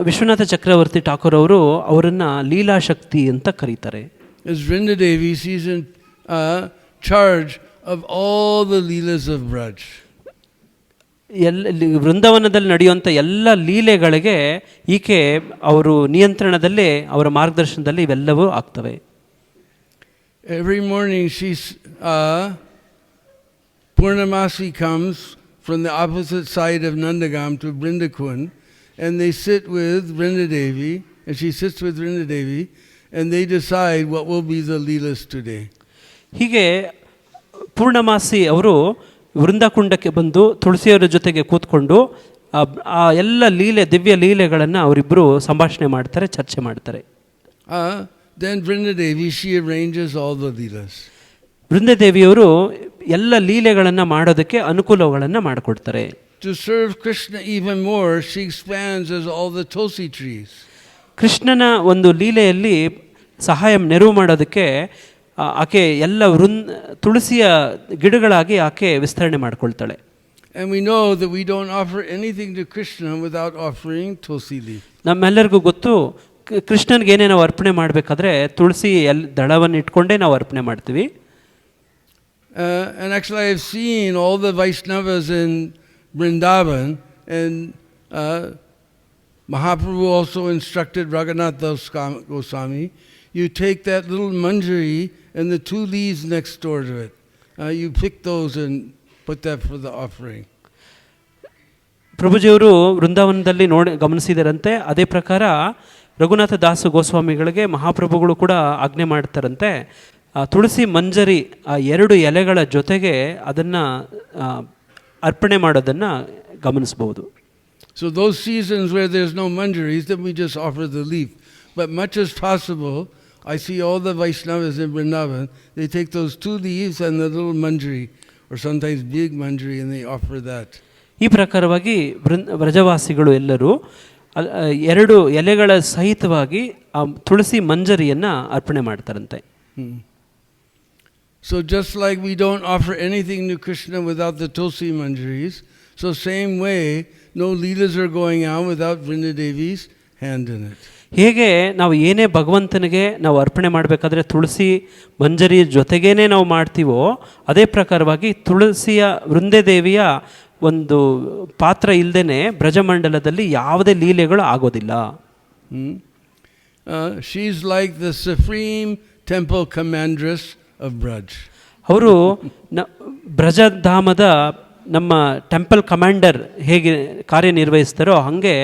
Vishwanath ಚಕ್ರವರ್ತಿ ಠಾಕೂರ್ ಅವರು ಅವರನ್ನು ಲೀಲಾ ಶಕ್ತಿ ಅಂತ ಕರೀತಾರೆ. As Vrinda Devi, she's in charge of all the Leelas of Braj. ವೃಂದಾವನದಲ್ಲಿ ನಡೆಯುವಂಥ ಎಲ್ಲ ಲೀಲೆಗಳಿಗೆ ಈಕೆ ಅವರು ನಿಯಂತ್ರಣದಲ್ಲೇ ಅವರ ಮಾರ್ಗದರ್ಶನದಲ್ಲಿ ಇವೆಲ್ಲವೂ ಆಗ್ತವೆ. Every morning she's Purnamasi comes from the opposite side of Nandagam to Vrindakun, and they sit with Vrinda Devi, and she sits with Vrinda Devi, and they decide what will be the Leelas today. ಹೀಗೆ ಪೂರ್ಣಮಾಸಿ ಅವರು ವೃಂದಕುಂಡಕ್ಕೆ ಬಂದು ತುಳಸಿಯವರ ಜೊತೆಗೆ ಕೂತ್ಕೊಂಡು ಆ ಎಲ್ಲ ಲೀಲೆ ದಿವ್ಯ ಲೀಲೆಗಳನ್ನು ಅವರಿಬ್ಬರು ಸಂಭಾಷಣೆ ಮಾಡ್ತಾರೆ, ಚರ್ಚೆ ಮಾಡ್ತಾರೆ. Then Vrindadevi, she arranges all the leelas. ವೃಂದದೇವಿಯವರು ಎಲ್ಲ ಲೀಲೆಗಳನ್ನು ಮಾಡೋದಕ್ಕೆ ಅನುಕೂಲಗಳನ್ನು ಮಾಡಿಕೊಡ್ತಾರೆ. To serve Krishna even more, she expands as all the tulsi trees. ಕೃಷ್ಣನ ಒಂದು ಲೀಲೆಯಲ್ಲಿ ಸಹಾಯ ನೆರವು ಮಾಡೋದಕ್ಕೆ ಆಕೆ ಎಲ್ಲ ತುಳಸಿಯ ಗಿಡಗಳಾಗಿ ಆಕೆ ವಿಸ್ತರಣೆ ಮಾಡಿಕೊಳ್ತಾಳೆ. And we know that we don't offer anything to Krishna without offering tulsi leaf. ನಮ್ಮೆಲ್ಲರಿಗೂ ಗೊತ್ತು, ಕೃಷ್ಣನಿಗೆ ಏನೇ ನಾವು ಅರ್ಪಣೆ ಮಾಡಬೇಕಾದ್ರೆ ತುಳಸಿ ದಳವನ್ನು ಇಟ್ಕೊಂಡೇ ನಾವು ಅರ್ಪಣೆ ಮಾಡ್ತೀವಿ. And actually I have seen all the Vaishnavas in Vrindavan, and Mahaprabhu also instructed Raghunath Das Goswami, you take that little manjari and the 2 leaves next door to it. You pick those and put that for the offering. ಪ್ರಭುಜಿಯವರು ವೃಂದಾವನದಲ್ಲಿ ಗಮನಿಸಿದರಂತೆ. ಅದೇ ಪ್ರಕಾರ ರಘುನಾಥ ದಾಸ ಗೋಸ್ವಾಮಿಗಳಿಗೆ ಮಹಾಪ್ರಭುಗಳು ಕೂಡ ಆಜ್ಞೆ ಮಾಡ್ತಾರಂತೆ, ತುಳಸಿ ಮಂಜರಿ ಆ 2 ಎಲೆಗಳ ಜೊತೆಗೆ ಅದನ್ನು ಅರ್ಪಣೆ ಮಾಡೋದನ್ನು ಗಮನಿಸಬಹುದು. So those seasons where there's no manjaris, then we just offer the leaf. But much as possible, I see all the Vaishnavas in Vrindavan, they take those 2 leaves and the little manjari, or sometimes big manjari, and they offer that. ಈ ಪ್ರಕಾರವಾಗಿ ವ್ರಜವಾಸಿಗಳು ಎಲ್ಲರೂ 2 ಎಲೆಗಳ ಸಹಿತವಾಗಿ ಆ ತುಳಸಿ ಮಂಜರಿಯನ್ನು ಅರ್ಪಣೆ ಮಾಡ್ತಾರಂತೆ. So just like we don't offer anything to Krishna without the tulsi manjaris, so same way, no leelas are going on without Vrindadevi's hand in it. ಹೇಗೆ ನಾವು ಏನೇ ಭಗವಂತನಿಗೆ ನಾವು ಅರ್ಪಣೆ ಮಾಡಬೇಕಾದ್ರೆ ತುಳಸಿ ಮಂಜರಿ ಜೊತೆಗೇನೆ ನಾವು ಮಾಡ್ತೀವೋ, ಅದೇ ಪ್ರಕಾರವಾಗಿ ತುಳಸಿಯ ವೃಂದದೇವಿಯ ಒಂದು ಪಾತ್ರ ಇಲ್ಲದೇನೆ ಬ್ರಜಮಂಡಲದಲ್ಲಿ ಯಾವುದೇ ಲೀಲೆಗಳು ಆಗೋದಿಲ್ಲ. She's like the supreme temple commandress of Braj. ಅವರು ಬ್ರಜಧಾಮದ ನಮ್ಮ ಟೆಂಪಲ್ ಕಮಾಂಡರ್ ಹೇಗೆ ಕಾರ್ಯನಿರ್ವಹಿಸ್ತಾರೋ ಹಾಗೆ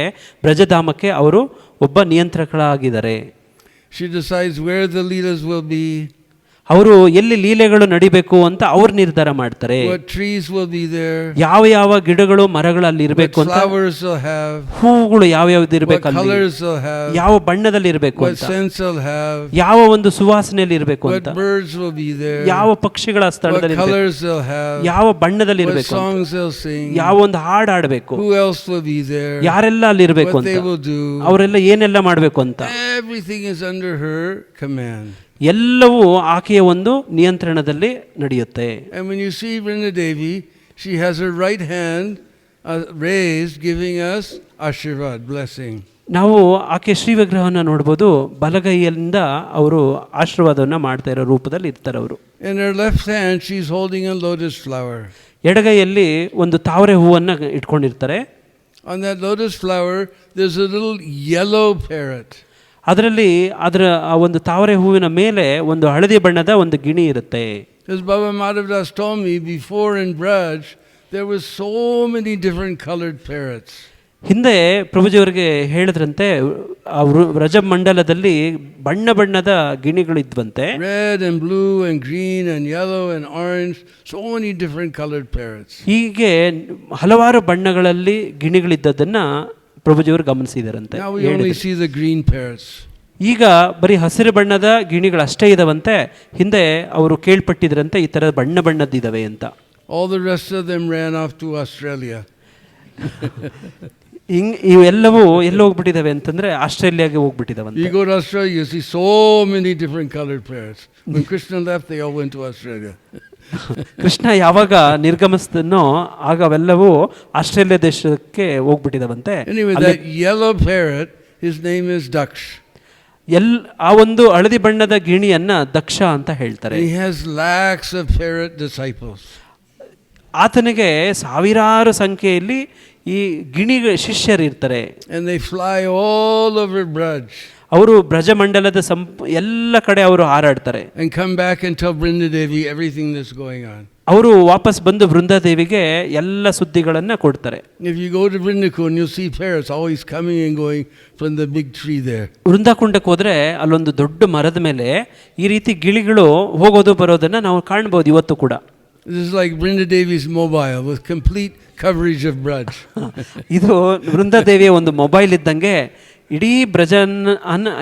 ಬ್ರಜಧಾಮಕ್ಕೆ ಅವರು ಒಬ್ಬ ನಿಯಂತ್ರಕರಾಗಿದ್ದಾರೆ. She decides where the leelas will be. ಅವರು ಎಲ್ಲಿ ಲೀಲೆಗಳು ನಡಿಬೇಕು ಅಂತ ಅವ್ರು ನಿರ್ಧಾರ ಮಾಡ್ತಾರೆ. What trees will be there. ಯಾವ ಯಾವ ಗಿಡಗಳು ಮರಗಳು ಅಲ್ಲಿ ಇರಬೇಕು ಅಂತ, flowers will have. ಹೂವುಗಳು ಯಾವ ಯಾವ್ದು ಇರಬೇಕು ಅಲ್ಲಿ, what colors will have. ಯಾವ ಬಣ್ಣದಲ್ಲಿ ಇರಬೇಕು ಅಂತ, what scents will have. ಯಾವ ಒಂದು ಸುವಾಸನೆಯಲ್ಲಿ ಇರಬೇಕು ಅಂತ, what birds will be there. ಯಾವ ಪಕ್ಷಿಗಳ ಸ್ಥಳದಲ್ಲಿ what colors will have. ಯಾವ ಬಣ್ಣದಲ್ಲಿ ಇರಬೇಕು, what songs they'll sing. ಯಾವ ಒಂದು ಹಾಡು ಆಡಬೇಕು, who else will be there. ಯಾರೆಲ್ಲ ಅಲ್ಲಿ ಇರಬೇಕು what ಅಂತ, they will do. ಅವರೆಲ್ಲ ಏನೆಲ್ಲ ಮಾಡಬೇಕು ಅಂತ. Everything is under her command. ಎಲ್ಲವೂ ಆಕೆಯ ಒಂದು ನಿಯಂತ್ರಣದಲ್ಲಿ ನಡೆಯುತ್ತೆ. And when you see Vrindadevi, she has her right hand raised, giving us Ashirvad, blessing. ನಾವು ಆಕೆ ಶ್ರೀ ವಿಗ್ರಹವನ್ನು ನೋಡ್ಬೋದು, ಬಲಗೈಯಿಂದ ಅವರು ಆಶೀರ್ವಾದವನ್ನು ಮಾಡ್ತಾ ಇರೋ ರೂಪದಲ್ಲಿ ಇರ್ತಾರೆ ಅವರು. In her left hand she's holding a lotus flower. ಎಡಗೈಯಲ್ಲಿ ಒಂದು ತಾವರೆ ಹೂವನ್ನು ಇಟ್ಕೊಂಡಿರ್ತಾರೆ. On that lotus flower there's a little yellow parrot. ಅದರಲ್ಲಿ ಅದರ ಆ ಒಂದು ತಾವರೆ ಹೂವಿನ ಮೇಲೆ ಒಂದು ಹಳದಿ ಬಣ್ಣದ ಒಂದು ಗಿಣಿ ಇರುತ್ತೆ. As Baba Madhavdas told me, before in Braj there was so many different colored parrots. ಹಿಂದೆ ಪ್ರಭುಜಿಯವರಿಗೆ ಹೇಳಿದ್ರಂತೆ ವ್ರಜ ಮಂಡಲದಲ್ಲಿ ಬಣ್ಣ ಬಣ್ಣದ ಗಿಣಿಗಳಿದ್ವಂತೆ. Red and blue and green and yellow and orange, so many different colored parrots. ಹೀಗೆ ಹಲವಾರು ಬಣ್ಣಗಳಲ್ಲಿ ಗಿಣಿಗಳಿದ್ದದನ್ನ ಪ್ರಭುಜಿಯವರು ಗಮನಿಸಿದರಂತೆ. Now we only see the green parrots. ಈಗ ಬರೀ ಹಸಿರು ಬಣ್ಣದ ಗಿಣಿಗಳಷ್ಟೇ ಇದಾವಂತೆ. ಹಿಂದೆ ಅವರು ಕೇಳ್ಪಟ್ಟಿದ್ರಂತೆ ಈ ಥರದ ಬಣ್ಣ ಬಣ್ಣದ್ದಿದ್ದಾವೆ ಅಂತ. All the rest of them ran off to Australia. ಇವೆಲ್ಲವೂ ಎಲ್ಲಿ ಹೋಗ್ಬಿಟ್ಟಿದ್ದಾವೆ ಅಂತಂದ್ರೆ ಆಸ್ಟ್ರೇಲಿಯಾಗೆ ಹೋಗ್ಬಿಟ್ಟಿದ್ದಾವಂತೆ. You go to Australia, you see so many different colored parrots. When Krishna left, they all went to Australia. Krishna ಯಾವಾಗ ನಿರ್ಗಮಿಸಿದನೋ ಆಗ ಅವೆಲ್ಲವೂ ಆಸ್ಟ್ರೇಲಿಯಾ ದೇಶಕ್ಕೆ ಹೋಗ್ಬಿಟ್ಟಿದಾವಂತೆ. Anyway, that yellow parrot, his name is Daksh. ಆ ಒಂದು ಹಳದಿ ಬಣ್ಣದ ಗಿಣಿಯನ್ನ ದಕ್ಷ ಅಂತ ಹೇಳ್ತಾರೆ. He has lakhs of parrot disciples. ಆತನಿಗೆ ಸಾವಿರಾರು ಸಂಖ್ಯೆಯಲ್ಲಿ ಈ ಗಿಣಿ ಶಿಷ್ಯರು ಇರ್ತಾರೆ. And they fly all over Braj. ಅವರು ಬ್ರಜಮಂಡಲದ ಎಲ್ಲ ಕಡೆ ಅವರು ಹಾರಾಡ್ತಾರೆ. And come back and tell Vrindadevi everything that's going on. ಅವರು ವಾಪಸ್ ಬಂದು ವೃಂದಾದೇವಿಗೆ ಎಲ್ಲ ಸುದ್ದಿಗಳನ್ನು ಕೊಡ್ತಾರೆ. If you go to Vrindakund, you'll see parrots always coming and going from the big tree there. ವೃಂದಾಕುಂಡಕ್ಕೆ ಹೋದ್ರೆ ಅಲ್ಲೊಂದು ದೊಡ್ಡ ಮರದ ಮೇಲೆ ಈ ರೀತಿ ಗಿಳಿಗಳು ಹೋಗೋದು ಬರೋದನ್ನ ನಾವು ಕಾಣಬಹುದು ಇವತ್ತು ಕೂಡ. This is like Brinda Devi's mobile with complete coverage of Braj. ಇದು ವೃಂದಾದೇವಿಯ ಒಂದು ಮೊಬೈಲ್ ಇದ್ದಂಗೆ ಇಡೀ ಬ್ರಜನ್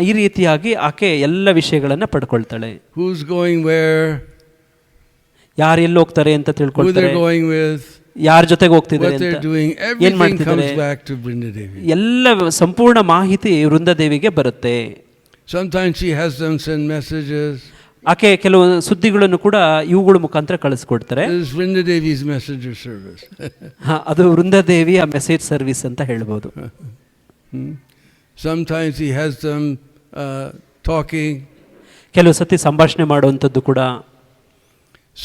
ಈ ರೀತಿಯಾಗಿ ಆಕೆ ಎಲ್ಲ ವಿಷಯಗಳನ್ನು ಪಡ್ಕೊಳ್ತಾಳೆ. Who's going where? ಯಾರು ಎಲ್ಲಿ ಹೋಗ್ತಾರೆ ಅಂತ Who ತಿಳ್ಕೊಳ್ತಾರೆ, they're going with? ಯಾರ ಜೊತೆಗೆ ಹೋಗ್ತಿದ್ದಾರೆ What they're ಅಂತ, doing. ಏನ್ Everything ಮಾಡ್ತಿದ್ದಾರೆ, comes back to Brinda Devi. ಎಲ್ಲ ಸಂಪೂರ್ಣ ಮಾಹಿತಿ ವೃಂದಾದೇವಿಗೆ ಬರುತ್ತೆ. Sometimes she has them send messages. ಆಕೆ ಕೆಲವು ಸುದ್ದಿಗಳನ್ನು ಕೂಡ ಇವುಗಳ ಮುಖಾಂತರ ಕಳಿಸ್ಕೊಡ್ತಾರೆ. This is Brinda Devi's messenger service. ಅದು ವೃಂದಾದೇವಿಯ ಮೆಸೇಜ್ ಸರ್ವಿಸ್ ಅಂತ ಹೇಳ್ಬೋದು. Sometimes he has them talking. ಕೆಲವು ಸತಿ ಸಂಭಾಷಣೆ ಮಾಡುವಂಥದ್ದು ಕೂಡ.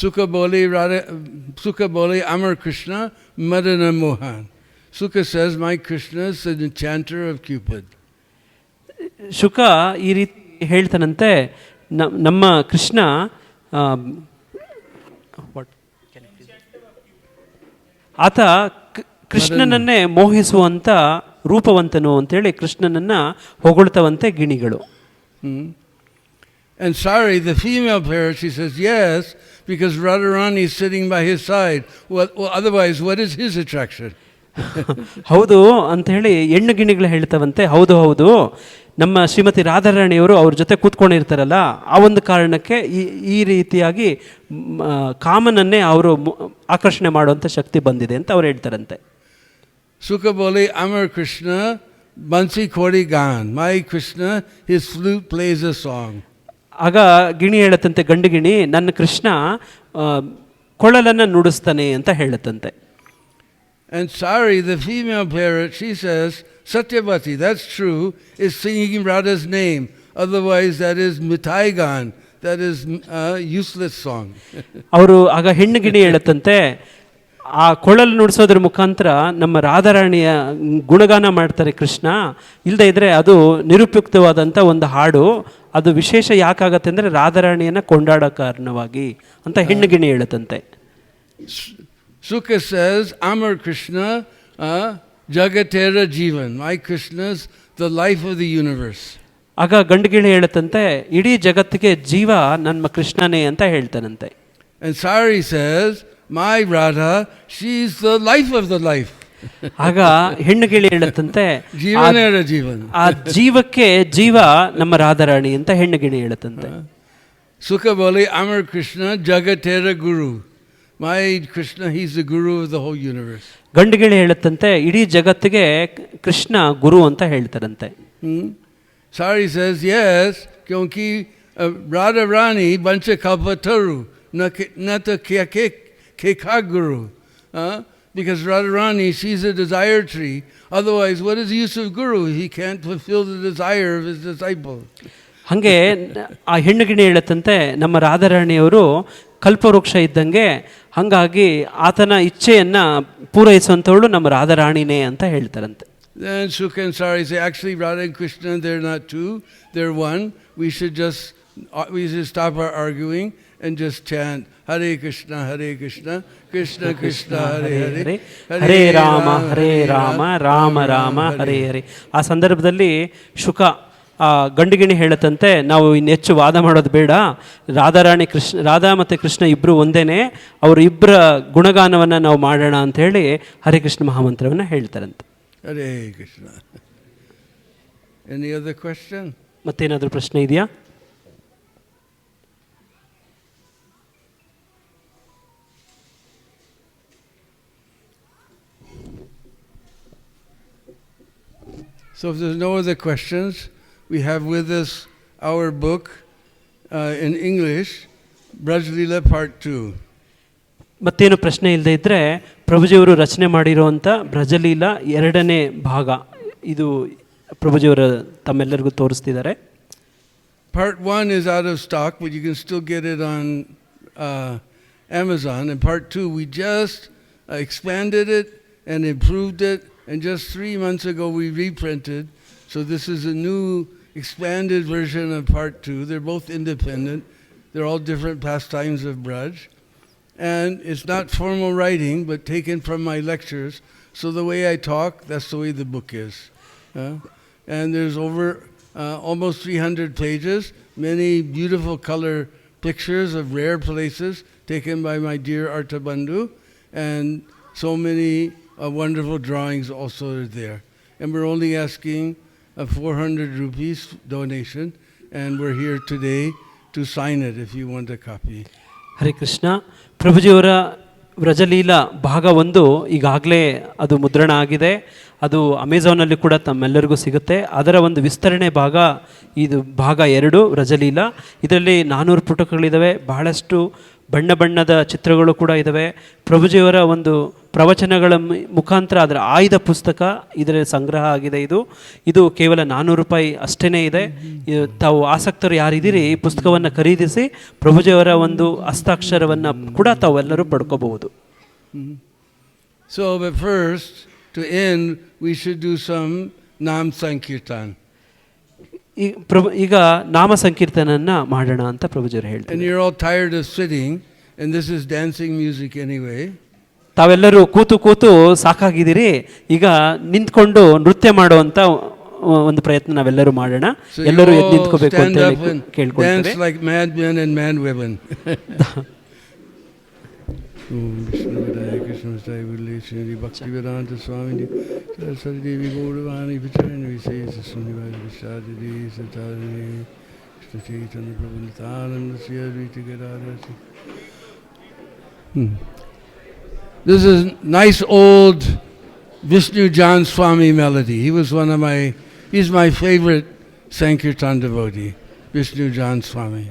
Sukha bole Amar Krishna Madana Mohan. Sukha says, my Krishna is the enchanter of Cupid. Shuka ಈ ರೀತಿ ಹೇಳ್ತಾನಂತೆ, ನಮ್ಮ ಕೃಷ್ಣ ಆತ ಕೃಷ್ಣನನ್ನೇ ಮೋಹಿಸುವಂಥ ರೂಪವಂತನು ಅಂತೇಳಿ ಕೃಷ್ಣನನ್ನು ಹೊಗಳ್ತವಂತೆ ಗಿಣಿಗಳು. And Sari, the female parrot, she says, yes, because Radharani is sitting by his side. Well, otherwise, what is his attraction? ಹೌದು ಅಂತ ಹೇಳಿ ಹೆಣ್ಣು ಗಿಣಿಗಳು ಹೇಳ್ತವಂತೆ, ಹೌದು ಹೌದು, ನಮ್ಮ ಶ್ರೀಮತಿ ರಾಧಾರಾಣಿಯವರು ಅವ್ರ ಜೊತೆ ಕೂತ್ಕೊಂಡಿರ್ತಾರಲ್ಲ, ಆ ಒಂದು ಕಾರಣಕ್ಕೆ ಈ ರೀತಿಯಾಗಿ ಕಾಮನನ್ನೇ ಅವರು ಆಕರ್ಷಣೆ ಮಾಡುವಂಥ ಶಕ್ತಿ ಬಂದಿದೆ ಅಂತ ಅವ್ರು ಹೇಳ್ತಾರಂತೆ. Sukha bole Amar Krishna Bansi Kori Gan. My Krishna, his flute plays a song. ಆಗ ಗಿಣಿ ಹೇಳತ್ತಂತೆ, ಗಂಡು ಗಿಣಿ, ನನ್ನ ಕೃಷ್ಣ ಕೊಳಲನ್ನು ನುಡಿಸ್ತಾನೆ ಅಂತ ಹೇಳತ್ತಂತೆ. And Sari, the female parrot, she says, Satyavati, that's true, is singing Radha's name. Otherwise, that is Mitai Gan. That is a useless song. ಅವರು ಆಗ ಹೆಣ್ಣು ಗಿಣಿ ಹೇಳತ್ತಂತೆ, ಆ ಕೊಳಲು ನುಡಿಸೋದ್ರ ಮುಖಾಂತರ ನಮ್ಮ ರಾಧಾರಾಣಿಯ ಗುಣಗಾನ ಮಾಡ್ತಾರೆ ಕೃಷ್ಣ, ಇಲ್ಲದೆ ಇದ್ರೆ ಅದು ನಿರುಪಯುಕ್ತವಾದಂಥ ಒಂದು ಹಾಡು, ಅದು ವಿಶೇಷ ಯಾಕಾಗತ್ತೆ ಅಂದರೆ ರಾಧಾರಾಣಿಯನ್ನು ಕೊಂಡಾಡೋ ಕಾರಣವಾಗಿ ಅಂತ ಹೆಣ್ಣು ಗಿಣಿ ಹೇಳತ್ತಂತೆ. Sukha says, Amar Krishna Jagatera Jivan. My Krishna's the life of the universe. ಆಗ ಗಂಡುಗಿಳಿ ಹೇಳತ್ತಂತೆ, ಇಡೀ ಜಗತ್ತಿಗೆ ಜೀವ ನನ್ನ ಕೃಷ್ಣನೇ ಅಂತ ಹೇಳ್ತಾನಂತೆ. And Sari says, my Radha, she's the life of the life. ಆಗ ಹೆಣ್ಣುಗಿಳಿ ಹೇಳತ್ತಂತೆ, ಜೀವನೇರ ಜೀವನ, ಆ ಜೀವಕ್ಕೆ ಜೀವ ನಮ್ಮ ರಾಧಾರಾಣಿ ಅಂತ ಹೆಣ್ಣುಗಿಳಿ ಹೇಳತ್ತಂತೆ. ಸುಖ ಬೋಲೆ ಅಮರ್ ಕೃಷ್ಣ ಜಗತ್ತೇರ ಗುರು. My Krishna, he's the guru of the whole universe. ಗಂಡುಗಿಳಿ ಹೇಳತ್ತಂತೆ, ಇಡೀ ಜಗತ್ತಿಗೆ ಕೃಷ್ಣ ಗುರು ಅಂತ ಹೇಳ್ತಾರಂತೆ. Sari says, yes, kyonki Radha Rani bancha kalpataru nata keka guru. Because Radharani, she's a desire tree. Otherwise, what is the use of guru? He can't fulfill the desire of his disciple. ಹಾಗೆ ಆ ಹೆಣ್ಣುಗಿಣಿ ಹೇಳತ್ತಂತೆ, ನಮ್ಮ ರಾಧಾರಾಣಿಯವರು ಕಲ್ಪವೃಕ್ಷ ಇದ್ದಂಗೆ, ಹಾಗಾಗಿ ಆತನ ಇಚ್ಛೆಯನ್ನು ಪೂರೈಸುವಂಥವಳು ನಮ್ಮ ರಾಧಾರಾಣಿನೇ ಅಂತ ಹೇಳ್ತಾರಂತೆ. Then Sukha and Sari say, actually Radha and Krishna, they're not two, they're one. We should stop our arguing and just chant Hare Krishna, Krishna Krishna, Hare Hare, ಹರೇ ರಾಮ ಹರೇ ರಾಮ ರಾಮ ರಾಮ ಹರೇ ಹರೇ. ಆ ಸಂದರ್ಭದಲ್ಲಿ ಶುಕ ಗಂಡುಗಿಣಿ ಹೇಳತ್ತಂತೆ, ನಾವು ಇನ್ನೆಚ್ಚು ವಾದ ಮಾಡೋದು ಬೇಡ, ರಾಧಾರಾಣಿ ರಾಧಾ ಮತ್ತು ಕೃಷ್ಣ ಇಬ್ಬರು ಒಂದೇನೆ, ಅವರು ಇಬ್ಬರ ಗುಣಗಾನವನ್ನು ನಾವು ಮಾಡೋಣ ಅಂತ ಹೇಳಿ ಹರೇ ಕೃಷ್ಣ ಮಹಾಮಂತ್ರವನ್ನು ಹೇಳ್ತಾರಂತೆ. Hare Krishna. Any other question? ಮತ್ತೇನಾದರೂ ಪ್ರಶ್ನೆ ಇದೆಯಾ? So if there's no other questions, we have with us our book in English, Braj Leela Part 2. ಮತ್ತೇನು ಪ್ರಶ್ನೆ ಇಲ್ಲದೆ ಇದ್ದರೆ ಪ್ರಭುಜಿಯವರು ರಚನೆ ಮಾಡಿರುವಂಥ ಬ್ರಜಲೀಲಾ 2ನೇ ಭಾಗ ಇದು ಪ್ರಭುಜಿಯವರು ತಮ್ಮೆಲ್ಲರಿಗೂ ತೋರಿಸ್ತಿದ್ದಾರೆ. Part 1 is out of stock, but you can still get it on Amazon. And Part 2, we just expanded it and improved it. And just 3 months ago, we reprinted. So this is a new expanded version of Part 2. They're both independent. They're all different pastimes of Braj. And it's not formal writing, but taken from my lectures. So the way I talk, that's the way the book is. And there's over almost 300 pages, many beautiful color pictures of rare places taken by my dear Arta Bandhu, and so many wonderful drawings also are there. And we're only asking a 400 rupees donation, and we're here today to sign it if you want a copy. Hare Krishna. ಪ್ರಭುಜಿಯವರ ವ್ರಜಲೀಲಾ ಭಾಗ 1 ಈಗಾಗಲೇ ಅದು ಮುದ್ರಣ ಆಗಿದೆ. ಅದು ಅಮೆಝಾನಲ್ಲಿ ಕೂಡ ತಮ್ಮೆಲ್ಲರಿಗೂ ಸಿಗುತ್ತೆ. ಅದರ ಒಂದು ವಿಸ್ತರಣೆ ಭಾಗ ಇದು ಭಾಗ 2 ವ್ರಜಲೀಲಾ. ಇದರಲ್ಲಿ 400 ಪುಟಗಳಿದ್ದಾವೆ. ಬಹಳಷ್ಟು ಬಣ್ಣ ಬಣ್ಣದ ಚಿತ್ರಗಳು ಕೂಡ ಇದ್ದಾವೆ. ಪ್ರಭುಜಿಯವರ ಒಂದು ಪ್ರವಚನಗಳ ಮುಖಾಂತರ ಅದರ ಆಯ್ದ ಪುಸ್ತಕ ಇದರ ಸಂಗ್ರಹ ಆಗಿದೆ. ಇದು ಕೇವಲ 400 ರೂಪಾಯಿ ಅಷ್ಟೇ ಇದೆ. ತಾವು ಆಸಕ್ತರು ಯಾರಿದ್ದೀರಿ ಈ ಪುಸ್ತಕವನ್ನು ಖರೀದಿಸಿ ಪ್ರಭುಜಿಯವರ ಒಂದು ಹಸ್ತಾಕ್ಷರವನ್ನು ಕೂಡ ತಾವೆಲ್ಲರೂ ಪಡ್ಕೋಬಹುದು. So but first, to end, we should do some Nam Sankirtan. ಈಗ ನಾಮ ಸಂಕೀರ್ತನನ್ನ ಮಾಡೋಣ ಅಂತ ಪ್ರಭುಜಿಯವರು ಹೇಳ್ತಾರೆ. And you're all tired of sitting, and this is dancing music anyway. ತಾವೆಲ್ಲರೂ ಕೂತು ಸಾಕಾಗಿದ್ದೀರಿ. ಈಗ ನಿಂತ್ಕೊಂಡು ನೃತ್ಯ ಮಾಡುವಂತ ಒಂದು ಪ್ರಯತ್ನ ನಾವೆಲ್ಲರೂ ಮಾಡೋಣ. ಎಲ್ಲರೂ ಎದ್ದು ನಿಂತ್ಕೋಬೇಕು ಅಂತ ಕೇಳ್ಕೊಳ್ತೇವೆ. Dance like mad men and mad women. Krishna Style Bhakti Vedanta Swami Saraswati Devi Gauravani Vichayana Visesh Sunivaya Vishadidi Satari Chaitanya Prabhu Nityananda Sri Advaita Gadadhara. This is nice old Vishnu Jan Swami melody. He's my favorite Sankirtan devotee, Vishnu Jan Swami.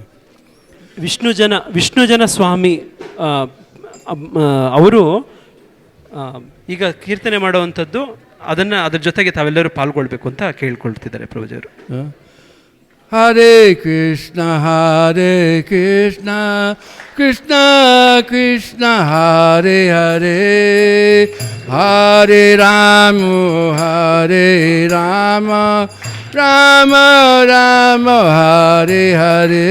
Vishnu ಜನ ಸ್ವಾಮಿ ಅವರು ಈಗ ಕೀರ್ತನೆ ಮಾಡುವಂಥದ್ದು, ಅದ್ರ ಜೊತೆಗೆ ತಾವೆಲ್ಲರೂ ಪಾಲ್ಗೊಳ್ಬೇಕು ಅಂತ ಕೇಳ್ಕೊಳ್ತಿದ್ದಾರೆ ಪ್ರಭುಜಿಯವರು. Hare Krishna Krishna Krishna Hare Hare Hare Rama Rama Rama Hare Hare.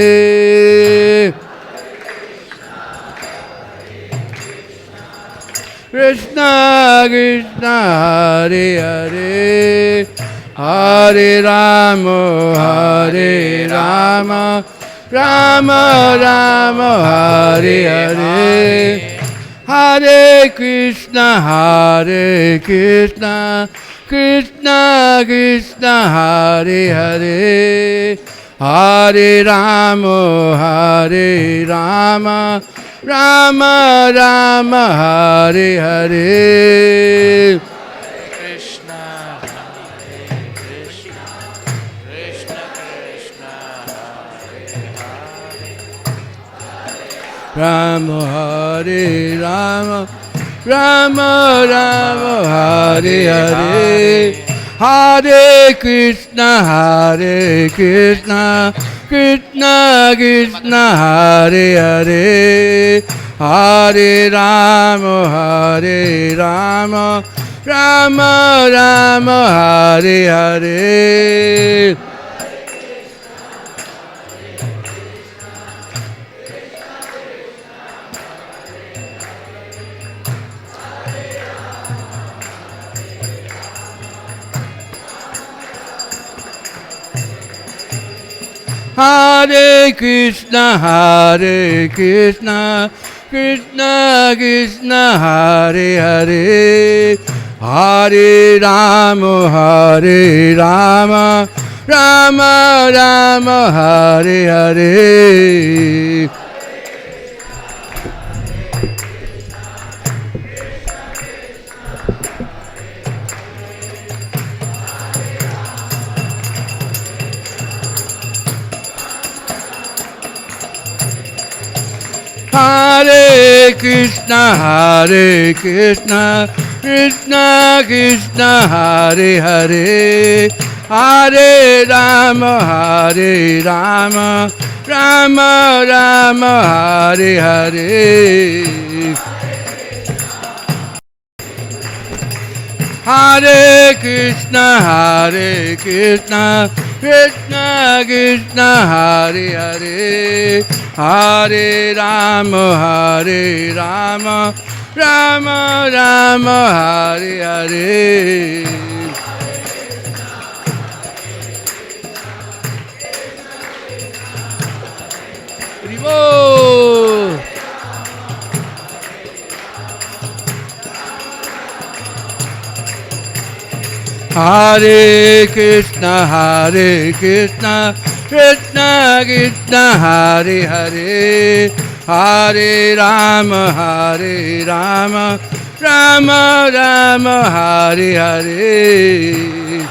Krishna Krishna Hare Hare Hare Rama Rama Rama Hare Hare. Hare Krishna Krishna Krishna Hare Hare Hare Rama Rama Rama Hare Hare. Krishna Krishna Krishna Hare Hare Rama Hare Rama Hare Hare. Hare Krishna Krishna Krishna Hare Hare Hare Rama Rama Rama Hare Hare. Hare Krishna Krishna Krishna Hare Hare Hare Rama Rama Rama Hare Hare. Hare Krishna Krishna Krishna Hare Hare Hare Rama Rama Rama Hare Hare. Hare Krishna Krishna Krishna Hare Hare Hare Rama Rama Rama Hare Hare. Hare Krishna, Krishna Krishna, Hare Hare, Hare Rama, Rama Rama, Hare Hare.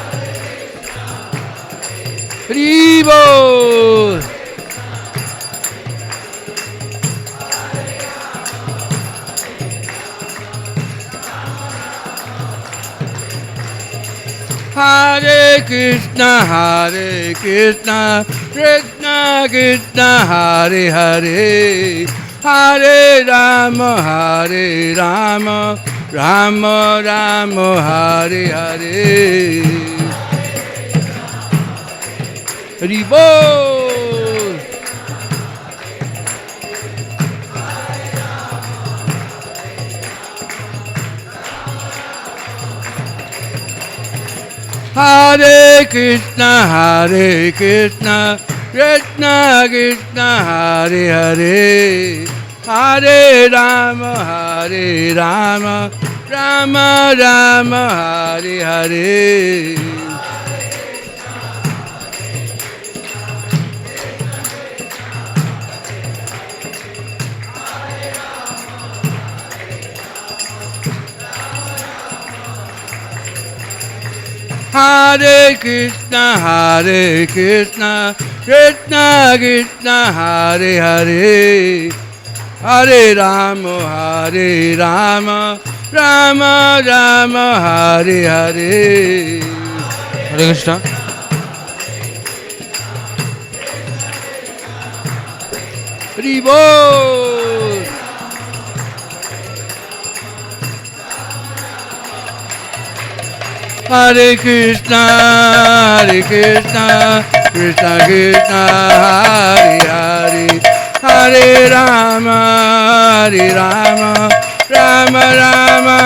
Hare Bol. Hare Krishna, Krishna Krishna, Hare Hare, Hare Rama, Rama Rama, Hare Hare. Hare Bol. Hare Krishna, Krishna Krishna, Hare Hare, Hare Rama, Rama Rama, Hare Hare. Hare Krishna, Krishna Krishna, Hare Hare, Hare Rama, Rama Rama, Hare Hare. Hare Krishna. Hare Bol. Hare Krishna, Krishna Krishna, Hare Hare, Hare Rama, Rama Rama,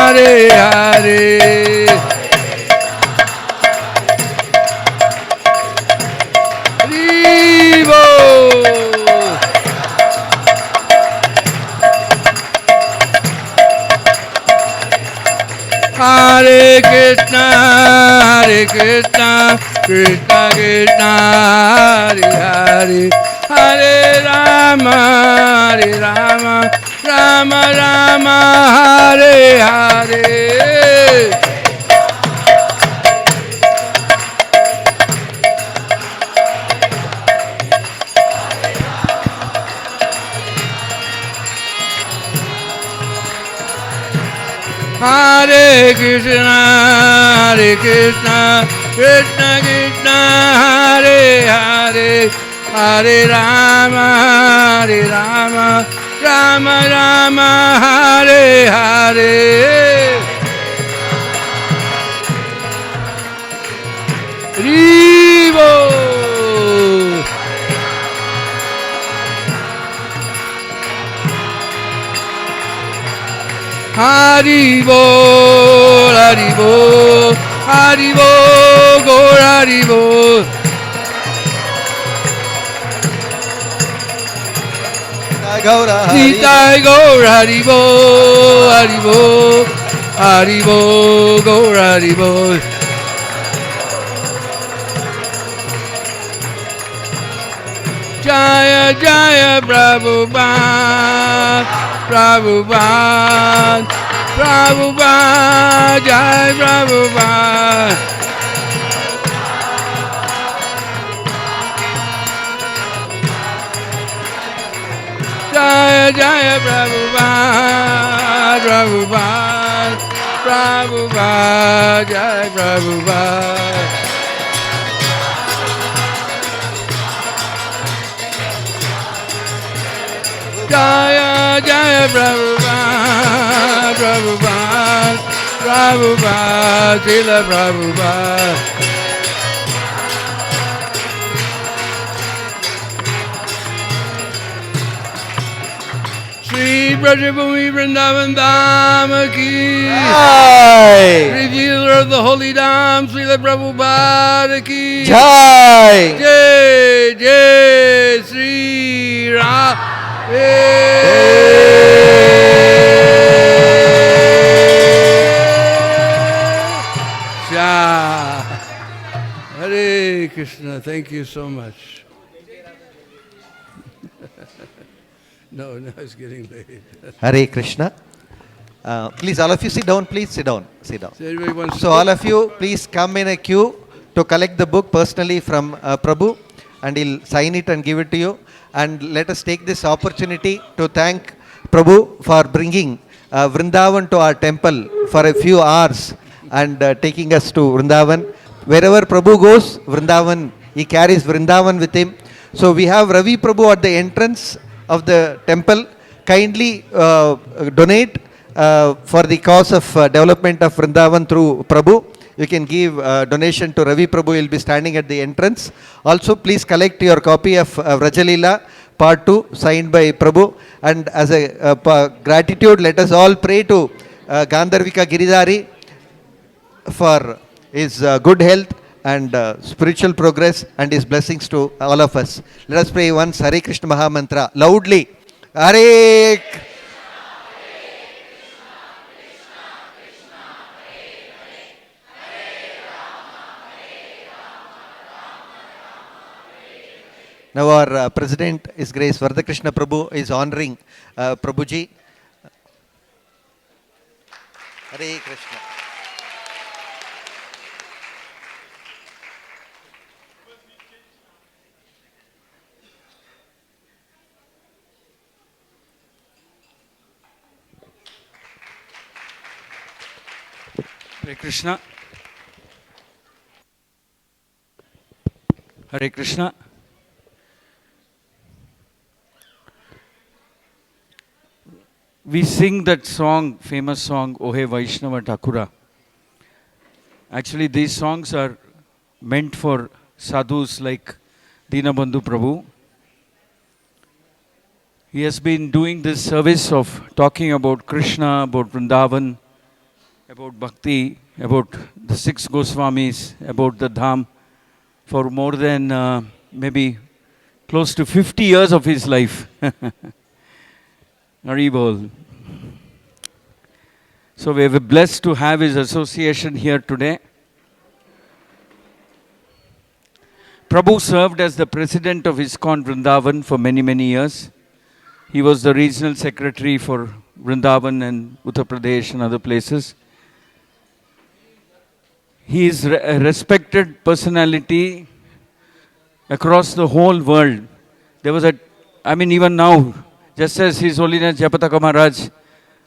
Hare Hare. Hare Bol. Hare Krishna, Krishna Krishna, Hare Hare, Hare Rama, Rama Rama, Hare Hare. Hare Krishna, Krishna Krishna, Hare Hare, Hare Rama, Rama Rama, Hare Hare. Hare Bol. Hare Bol, Hare Bol, Hare Bol, Gaur Hare Bol. Nitai Gaur Hare Bol, Hare Bol, Hare Bol, Gaur Hare Bol. Jaya Jaya Prabhupada, Prabhupada, Prabhupada, Jai Prabhupada. Jaya Jaya Prabhupada, Prabhupada, Prabhupada, Jai Prabhupada. Jaya Jaya Prabhupada, Prabhupada, Prabhupada, Srila Prabhupada. Shri Brajabhumi Vrindavan Dham ki Jai. Revealer of the Holy Dham, Srila Prabhupada ki Jai. Jai Jai Sri Ram. Shah Hare Krishna. Thank you so much. No, it's getting late. Hare Krishna. Please, all of you sit down. Please sit down. Sit down. So everybody wants So all of you, please come in a queue to collect the book personally from Prabhu, and he'll sign it and give it to you. And let us take this opportunity to thank Prabhu for bringing Vrindavan to our temple for a few hours and taking us to Vrindavan. Wherever Prabhu goes, Vrindavan, he carries Vrindavan with him. So we have Ravi Prabhu at the entrance of the temple. Kindly donate for the cause of development of Vrindavan through Prabhu. You can give donation to Ravi Prabhu. He will be standing at the entrance. Also, please collect your copy of Vrajalila Part 2 signed by Prabhu. And as a gratitude, let us all pray to Gandharvika Giridhari for his good health and spiritual progress and his blessings to all of us. Let us pray once Hare Krishna Maha Mantra loudly. Hare Now our President, His Grace Vardhakrishna Prabhu, is honoring Prabhuji. Hare Krishna. Hare Krishna. Hare Krishna. We sing that song, famous song, Ohe Vaishnava Thakura. Actually, these songs are meant for sadhus like Deena Bandhu Prabhu. He has been doing this service of talking about Krishna, about Vrindavan, about bhakti, about the 6 Goswamis, about the Dham for more than maybe close to 50 years of his life. Haribol. So we are blessed to have his association here today. Prabhu served as the president of Iskcon Vrindavan for many, many years. He was the regional secretary for Vrindavan and Uttar Pradesh and other places. He is a respected personality across the whole world. There was even now, just as His Holiness Japataka Maharaj,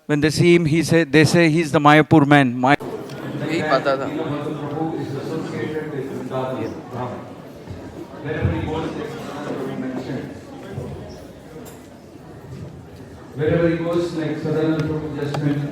when they see him, they say he's the Mayapur man. Wherever he goes, like Sadhana Prabhu just mentioned,